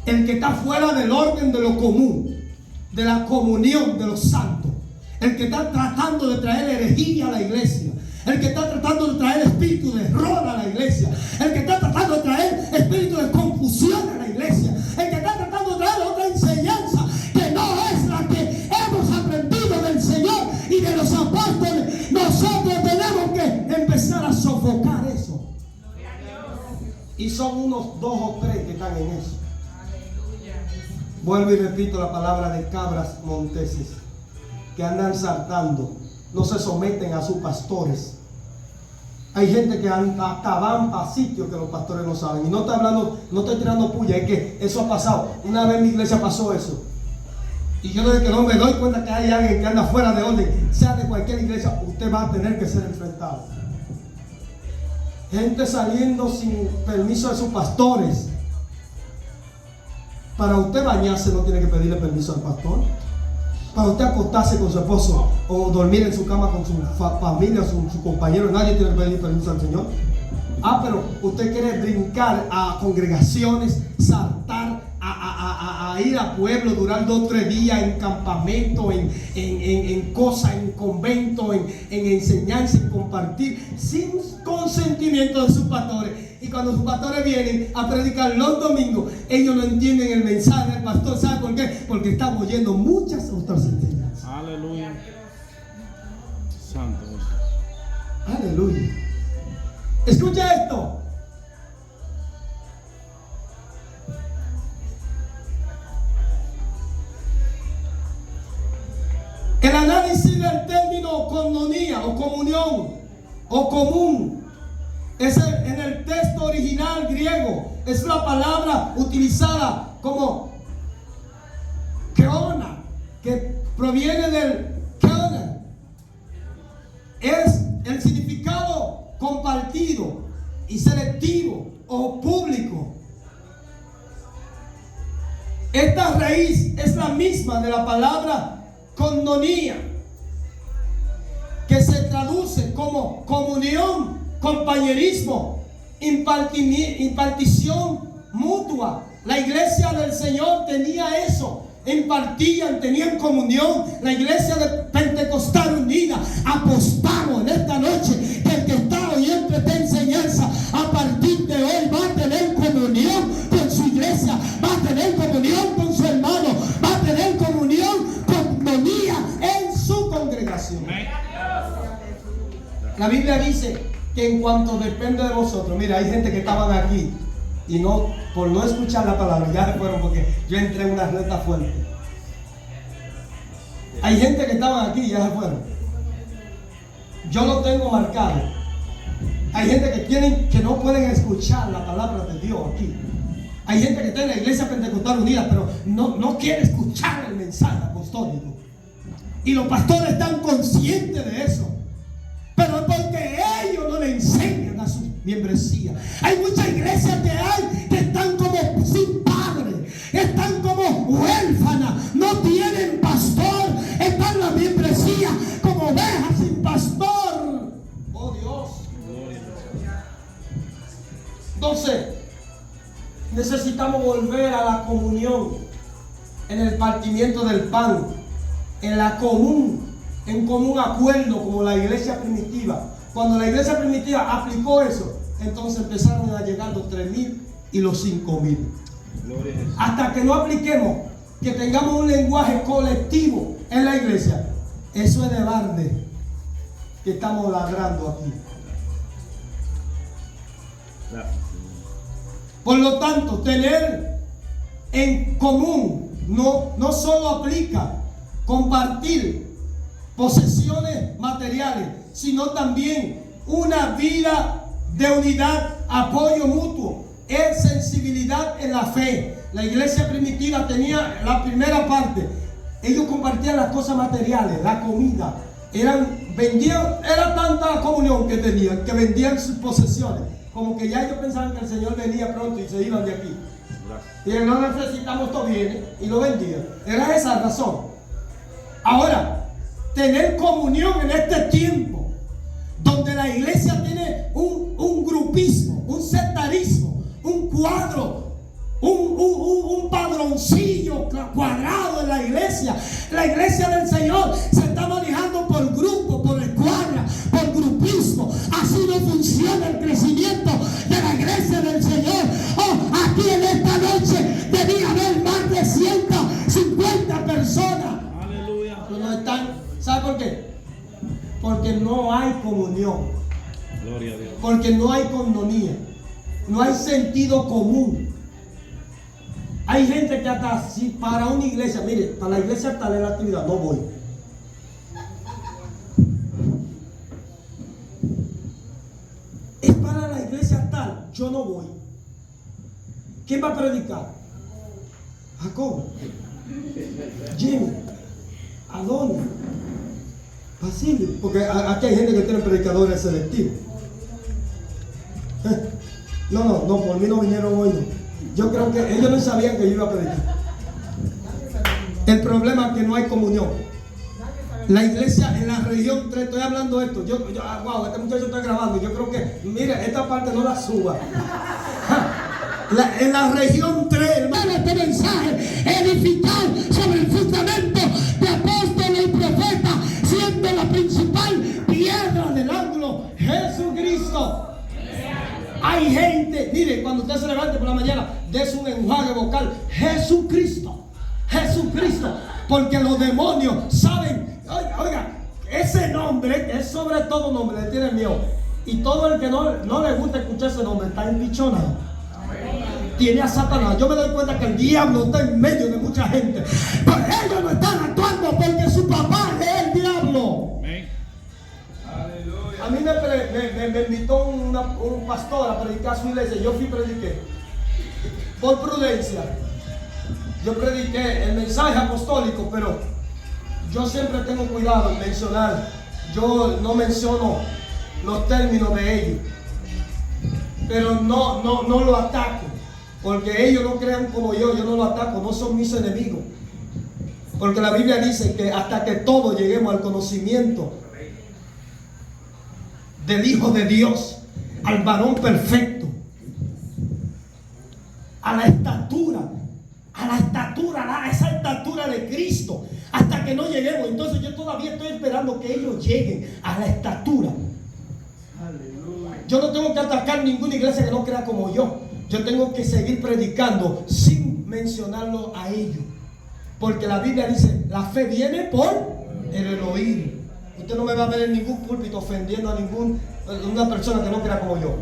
El que está fuera del orden de lo común, de la comunión de los santos, el que está tratando de traer herejía a la iglesia, el que está tratando de traer espíritu de error a la iglesia, el que está tratando de traer espíritu de confusión a la iglesia, el que está tratando de traer otra enseñanza que no es la que hemos aprendido del Señor y de los apóstoles. Nosotros tenemos que empezar a sofocar eso. Y son unos 2 o 3 que están en eso. Vuelvo y repito la palabra de cabras monteses que andan saltando, no se someten a sus pastores. Hay gente que hasta van para sitios que los pastores no saben. Y no estoy hablando, no estoy tirando puya, es que eso ha pasado. Una vez en mi iglesia pasó eso. Y yo desde que no me doy cuenta que hay alguien que anda fuera de orden, sea de cualquier iglesia, usted va a tener que ser enfrentado. Gente saliendo sin permiso de sus pastores. Para usted bañarse no tiene que pedirle permiso al pastor. Para usted acostarse con su esposo o dormir en su cama con su familia o su compañero, nadie tiene que pedir permiso al Señor. Pero usted quiere brincar a congregaciones, saltar, a ir a pueblos, durar 2 o 3 días en campamento, en cosas, en convento, en enseñanza, en compartir, sin consentimiento de sus pastores. Y cuando sus pastores vienen a predicar los domingos, ellos no entienden el mensaje del pastor. ¿Sabe por qué? Porque están oyendo muchas otras enseñanzas. Aleluya. Santo Dios. Aleluya. Escucha esto. El análisis del término coinonía o comunión o común es en el texto original griego. Es la palabra utilizada como keona, que proviene del keona. Es el significado compartido y selectivo o público. Esta raíz es la misma de la palabra coinonía, que se traduce como comunión, compañerismo, impartición mutua. La iglesia del Señor tenía eso, impartían, tenían comunión. La iglesia de Pentecostal Unida apostamos en esta noche que el que está oyendo esta enseñanza a partir de hoy va a tener comunión con su iglesia, va a tener comunión con su hermano, va a tener comunión, coinonía en su congregación. La Biblia dice que en cuanto depende de vosotros, mira, hay gente que estaban aquí y no, por no escuchar la palabra, ya se fueron porque yo entré en una recta fuerte. Hay gente que estaban aquí y ya se fueron. Yo lo tengo marcado. Hay gente que no pueden escuchar la palabra de Dios aquí. Hay gente que está en la iglesia Pentecostal Unida, pero no quiere escuchar el mensaje apostólico. Y los pastores están conscientes de eso. Pero es porque ellos no le enseñan a su membresía. Hay muchas iglesias que están como sin padre, están como huérfanas, no tienen pastor, están la membresía como ovejas sin pastor. Oh Dios. Entonces, necesitamos volver a la comunión, en el partimiento del pan, en común acuerdo, como la iglesia primitiva. Cuando la iglesia primitiva aplicó eso, entonces empezaron a llegar los 3,000 y los 5,000. Hasta que no apliquemos, que tengamos un lenguaje colectivo en la iglesia, eso es de balde que estamos ladrando aquí. Por lo tanto, tener en común no solo aplica compartir posesiones materiales, sino también una vida de unidad, apoyo mutuo, es sensibilidad en la fe. La iglesia primitiva tenía la primera parte. Ellos compartían las cosas materiales, la comida. Era tanta la comunión que tenían, que vendían sus posesiones. Como que ya ellos pensaban que el Señor venía pronto y se iban de aquí. Y no necesitamos todo bien, y lo vendían. Era esa la razón. Ahora, tener comunión en este tiempo, donde la iglesia tiene un grupismo, un sectarismo, un cuadro, un padroncillo cuadrado en la iglesia. La iglesia del Señor se está manejando por grupo, por escuadra, por grupismo. Así no funciona el crecimiento de la iglesia del Señor. Aquí en esta noche debía haber más de 150 personas. Aleluya. Pero no están. ¿Sabe por qué? Porque no hay comunión. Gloria a Dios. Porque no hay coinonía. No hay sentido común. Hay gente que hasta si para una iglesia, mire, para la iglesia tal es la actividad, no voy. Es para la iglesia tal, yo no voy. ¿Quién va a predicar? Jacob, Jimmy, Adonis, Basilio, porque aquí hay gente que tiene predicadores selectivos. No, por mí no vinieron hoy, no. Yo creo que ellos no sabían que yo iba a predicar. El problema es que no hay comunión. La iglesia en la región 3, estoy hablando de esto. Wow, este muchacho está grabando. Yo creo que, mira, esta parte no la suba. En la región 3, hermano, este mensaje edificar sobre el fundamento de apóstoles y profetas, siendo la principal piedra del ángulo Jesucristo. Hay gente, mire, cuando usted se levante por la mañana, des un enjuague vocal, Jesucristo, Jesucristo, porque los demonios saben, oiga, ese nombre es sobre todo nombre, le tienen miedo. Y todo el que no le gusta escuchar ese nombre está empichonado. Tiene a Satanás. Yo me doy cuenta que el diablo está en medio de mucha gente, pero ellos no están actuando porque su papá es el diablo. A mí me invitó un pastor a predicar a su iglesia. Yo fui y prediqué. Por prudencia. Yo prediqué el mensaje apostólico, pero yo siempre tengo cuidado en mencionar. Yo no menciono los términos de ellos. Pero no lo ataco. Porque ellos no crean como yo no lo ataco. No son mis enemigos. Porque la Biblia dice que hasta que todos lleguemos al conocimiento del Hijo de Dios, al varón perfecto, a esa estatura de Cristo, hasta que no lleguemos. Entonces yo todavía estoy esperando que ellos lleguen a la estatura. Yo no tengo que atacar ninguna iglesia que no crea como yo. Yo tengo que seguir predicando sin mencionarlo a ellos, porque la Biblia dice, la fe viene por el oír. Usted no me va a ver en ningún púlpito ofendiendo a una persona que no crea como yo.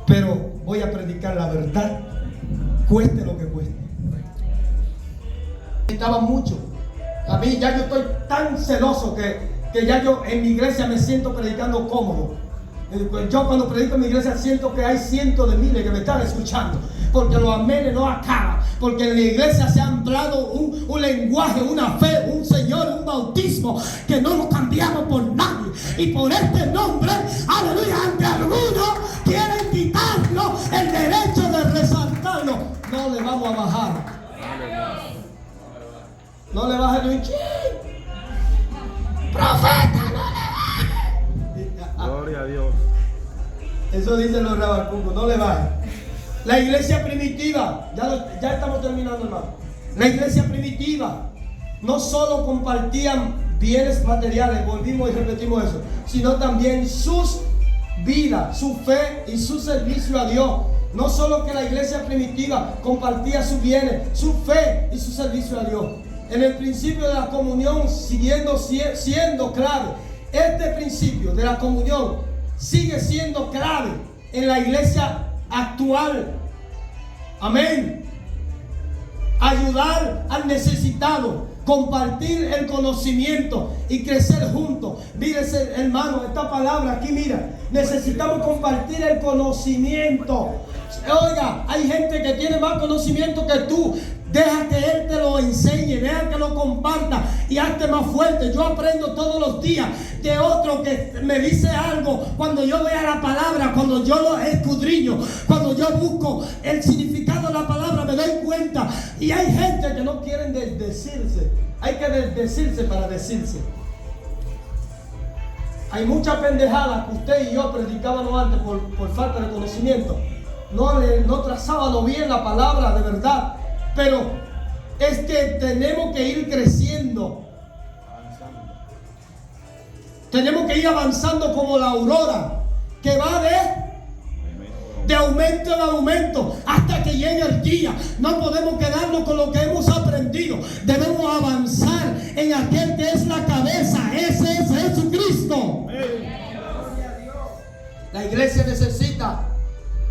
Pero voy a predicar la verdad, cueste lo que cueste. Necesitaban mucho. A mí ya yo estoy tan celoso que ya yo en mi iglesia me siento predicando cómodo. Yo cuando predico en mi iglesia siento que hay cientos de miles que me están escuchando, porque los amenes no acaban, porque en la iglesia se ha hablado un lenguaje, una fe, un Señor, un bautismo que no lo cambiamos por nadie. Y por este nombre, aleluya, ante algunos quieren quitarlo el derecho de resaltarlo. No le vamos a bajar. No le bajes ni un chin. Profeta, no le bajes. Gloria a Dios. Eso dicen los rabacucos, no le bajes. La iglesia primitiva, ya estamos terminando, hermano. La iglesia primitiva no solo compartían bienes materiales, volvimos y repetimos eso, sino también sus vidas, su fe y su servicio a Dios. No solo que la iglesia primitiva compartía sus bienes, su fe y su servicio a Dios. En el principio de la comunión, siendo clave, este principio de la comunión sigue siendo clave en la iglesia actual. Amén. Ayudar al necesitado, compartir el conocimiento y crecer juntos. Mírese, hermano, esta palabra aquí, mira, necesitamos compartir el conocimiento. Oiga, hay gente que tiene más conocimiento que tú. Deja que Él te lo enseñe, deja que lo comparta y hazte más fuerte. Yo aprendo todos los días de otro que me dice algo. Cuando yo vea la palabra, cuando yo lo escudriño, cuando yo busco el significado de la palabra, me doy cuenta. Y hay gente que no quieren desdecirse. Hay que desdecirse para decirse. Hay muchas pendejadas que usted y yo predicábamos antes por falta de conocimiento. No trazábamos bien la palabra de verdad. Pero es que tenemos que ir creciendo. Tenemos que ir avanzando como la aurora, que va de aumento en aumento hasta que llegue el día. No podemos quedarnos con lo que hemos aprendido. Debemos avanzar en aquel que es la cabeza. Ese es Jesucristo. La iglesia necesita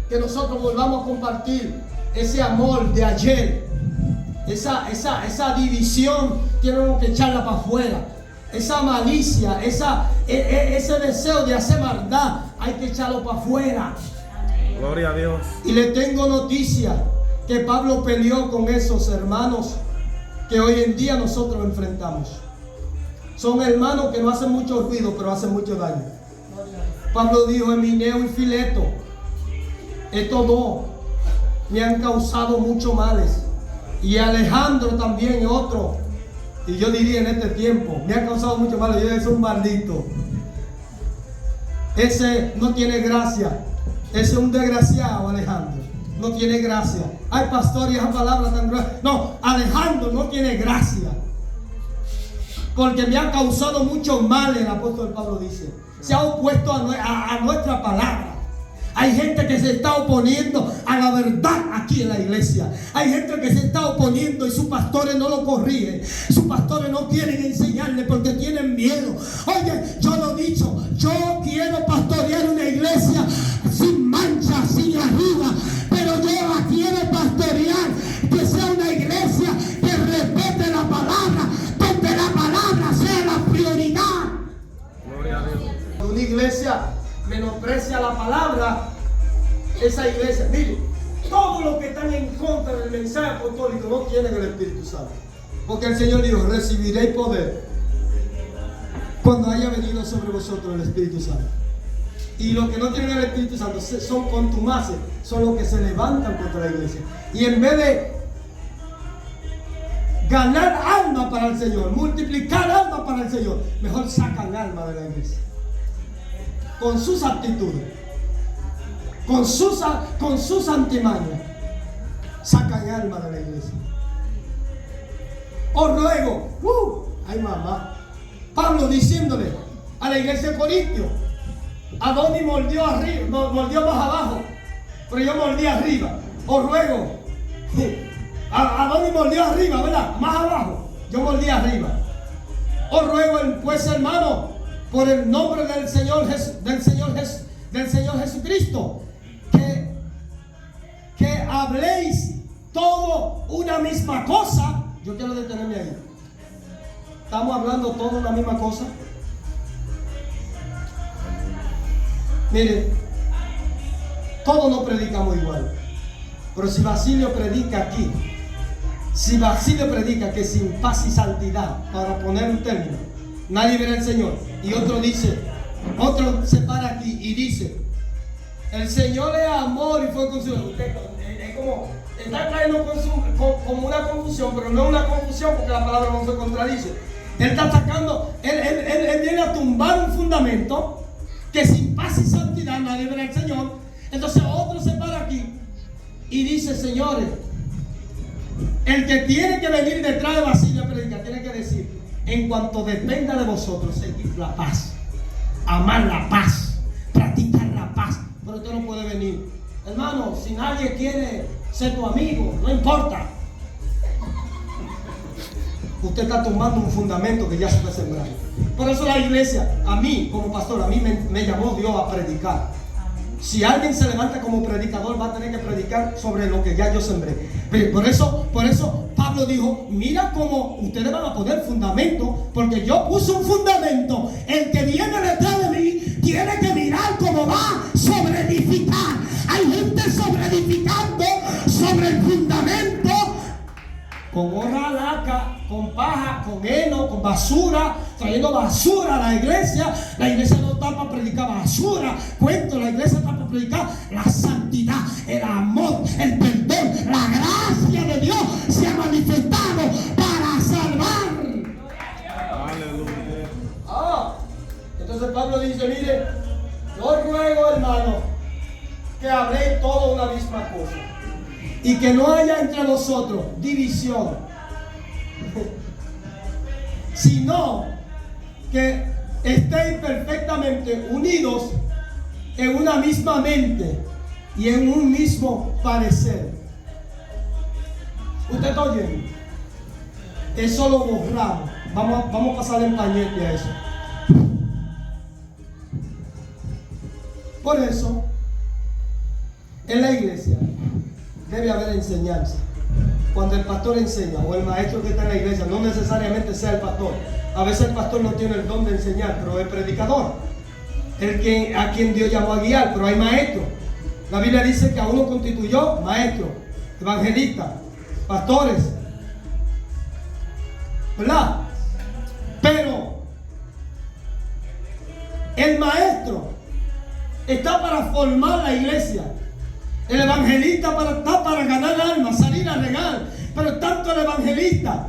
que nosotros volvamos a compartir ese amor de ayer. Esa división tenemos que echarla para afuera. Esa malicia, ese deseo de hacer maldad, hay que echarlo para afuera. Gloria a Dios. Y le tengo noticia que Pablo peleó con esos hermanos que hoy en día nosotros enfrentamos. Son hermanos que no hacen mucho ruido, pero hacen mucho daño. Pablo dijo: Emineo y Fileto, estos dos me han causado muchos males. Y Alejandro también, otro. Y yo diría en este tiempo, me ha causado mucho mal. Yo es un maldito. Ese no tiene gracia. Ese es un desgraciado, Alejandro. No tiene gracia. Ay, pastor, y esa palabra tan gruesa. No, Alejandro no tiene gracia. Porque me ha causado mucho mal, el apóstol Pablo dice. Se ha opuesto a nuestra palabra. Hay gente que se está oponiendo a la verdad aquí en la iglesia. Hay gente que se está oponiendo y sus pastores no lo corrigen. Sus pastores no quieren enseñarle porque tienen miedo. Oye, yo lo he dicho, yo quiero pastorear una iglesia sin mancha, sin arruga, pero yo la quiero pastorear que sea una iglesia que respete la palabra, donde la palabra sea la prioridad. Gloria a Dios. Una iglesia menosprecia la palabra, esa iglesia, mire, todos los que están en contra del mensaje apostólico no tienen el Espíritu Santo, porque el Señor dijo: recibiréis poder cuando haya venido sobre vosotros el Espíritu Santo. Y los que no tienen el Espíritu Santo son contumaces, son los que se levantan contra la iglesia, y en vez de ganar alma para el Señor, multiplicar alma para el Señor, mejor sacan alma de la iglesia con sus actitudes, con sus antimañas. Sacan alma de la iglesia. Os ruego, ay mamá, Pablo diciéndole a la iglesia de Corintio: Adonis mordió arriba, mordió más abajo, pero yo mordí arriba. Os ruego, Adonis mordió arriba, ¿verdad? Más abajo, yo mordí arriba. Os ruego pues, hermano, por el nombre del Señor Jesucristo, que habléis todo una misma cosa. Yo quiero detenerme ahí. ¿Estamos hablando todos la misma cosa? Mire, todos no predicamos igual. Pero si Basilio predica aquí, si Basilio predica que sin paz y santidad, para poner un término, nadie verá al Señor, y otro se para aquí y dice, el Señor es amor y fue consuelo. Usted es como, está trayendo como una confusión, pero no es una confusión porque la palabra no se contradice. Él está atacando, él viene a tumbar un fundamento que sin paz y santidad nadie verá al Señor. Entonces otro se para aquí y dice, señores, el que tiene que venir detrás de Basilio a predicar tiene que decir, en cuanto dependa de vosotros, seguir la paz, amar la paz, practicar la paz. Pero usted no puede venir, hermano, si nadie quiere ser tu amigo, no importa. Usted está tumbando un fundamento que ya se fue sembrado. Por eso la iglesia, a mí como pastor, a mí me llamó Dios a predicar. Si alguien se levanta como predicador, va a tener que predicar sobre lo que ya yo sembré. Por eso Pablo dijo, mira cómo ustedes van a poner fundamento, porque yo puse un fundamento. El que viene detrás de mí tiene que mirar cómo va sobre edificar. Hay gente sobre edificando sobre el fundamento, con hoja laca, con paja, con heno, con basura, trayendo basura a la iglesia. La iglesia no está para predicar basura, la iglesia está para predicar la santidad, el amor, el perdón, la gracia de Dios se ha manifestado para salvar. Aleluya. Entonces Pablo dice, mire, yo ruego, hermano, que habléis todo una misma cosa y que no haya entre vosotros división, sino que estéis perfectamente unidos en una misma mente y en un mismo parecer. ¿Usted está oyendo? Eso lo borramos. Vamos a pasar en pañete a eso. Por eso, en la iglesia debe haber enseñanza. Cuando el pastor enseña, o el maestro que está en la iglesia, no necesariamente sea el pastor. A veces el pastor no tiene el don de enseñar, pero es predicador, a quien Dios llamó a guiar. Pero hay maestros. La Biblia dice que a uno constituyó maestros, evangelistas, pastores, ¿verdad? Pero el maestro está para formar la iglesia. El evangelista está para ganar almas, salir a regar. Pero tanto el evangelista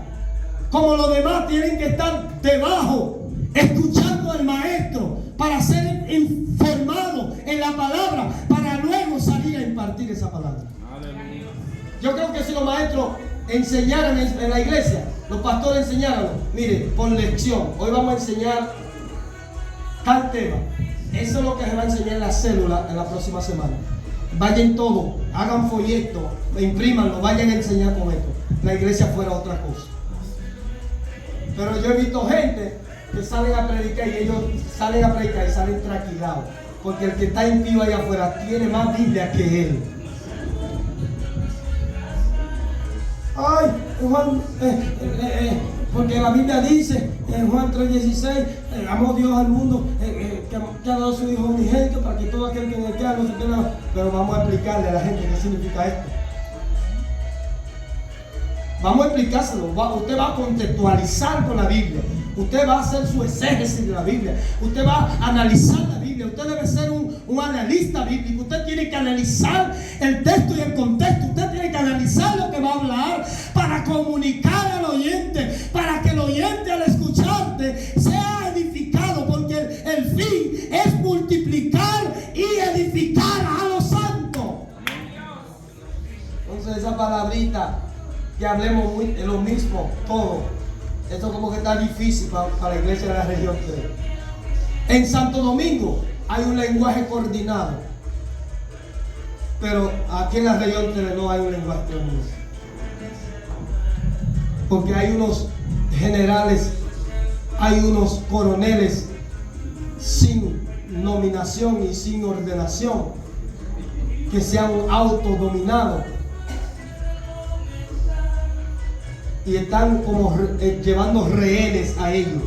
como los demás tienen que estar debajo, escuchando al maestro, para ser informados en la palabra, para luego salir a impartir esa palabra. Aleluya. Yo creo que si los maestros enseñaran en la iglesia, los pastores enseñaran, mire, por lección, hoy vamos a enseñar tal tema. Eso es lo que se va a enseñar en la célula en la próxima semana. Vayan todos, hagan folletos, imprímanlo, vayan a enseñar con esto. La iglesia fuera otra cosa. Pero yo he visto gente que salen a predicar y ellos salen a predicar y salen tranquilados, porque el que está impío allá afuera tiene más Biblia que él. Ay, Juan, porque la Biblia dice en Juan 3:16, amó Dios al mundo, que ha dado su Hijo unigénito para que todo aquel que en él crea no se pierda. Pero vamos a explicarle a la gente qué significa esto. Vamos a explicárselo. Usted va a contextualizar con la Biblia. Usted va a hacer su exégesis de la Biblia. Usted va a analizar la Biblia. Usted debe ser un analista bíblico. Usted tiene que analizar el texto y el contexto. Usted tiene que analizar lo que va a hablar para comunicar al oyente, para que el oyente al escucharte sea edificado, porque el fin es multiplicar y edificar a los santos. Entonces esa palabrita que hablemos de lo mismo, todo. Esto como que está difícil para la iglesia de la región 3. En Santo Domingo hay un lenguaje coordinado, pero aquí en la región 3 no hay un lenguaje coordinado, porque hay unos generales, hay unos coroneles sin nominación y sin ordenación que se han autodominado. y están como llevando rehenes a ellos.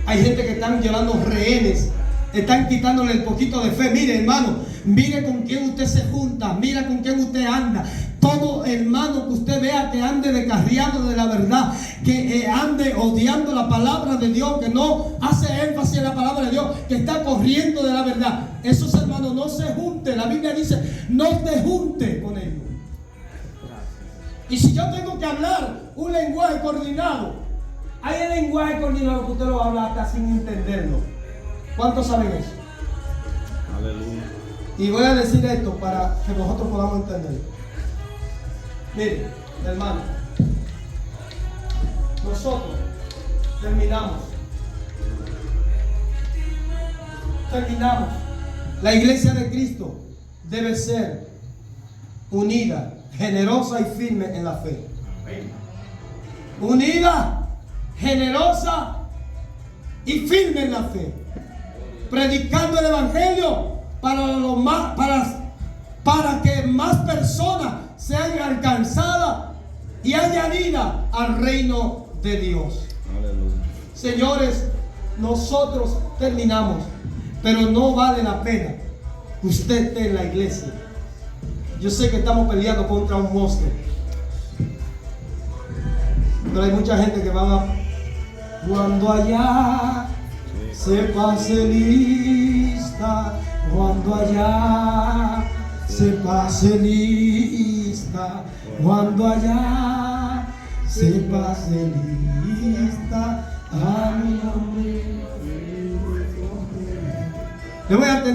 Hay gente que están llevando rehenes, están quitándole el poquito de fe. Mire, hermano, mire con quién usted se junta, mira con quién usted anda. Todo hermano que usted vea que ande descarriado de la verdad, que ande odiando la palabra de Dios, que no hace énfasis en la palabra de Dios, que está corriendo de la verdad, esos hermanos no se junten. La Biblia dice, no te junte con ellos. Y si yo tengo que hablar un lenguaje coordinado, hay el lenguaje coordinado que usted lo habla hasta sin entenderlo. ¿Cuántos saben eso? Aleluya. Y voy a decir esto para que nosotros podamos entender. Mire, hermano, nosotros terminamos. La iglesia de Cristo debe ser unida, generosa y firme en la fe. Unida, generosa y firme en la fe. Predicando el evangelio para que más personas sean alcanzadas y añadidas al reino de Dios. Aleluya. Señores, nosotros terminamos, pero no vale la pena que usted esté en la iglesia. Yo sé que estamos peleando contra un monstruo, pero hay mucha gente que van a... Cuando allá se pase lista, cuando allá se pase lista, cuando allá se pase lista, a mi nombre. Le voy a tener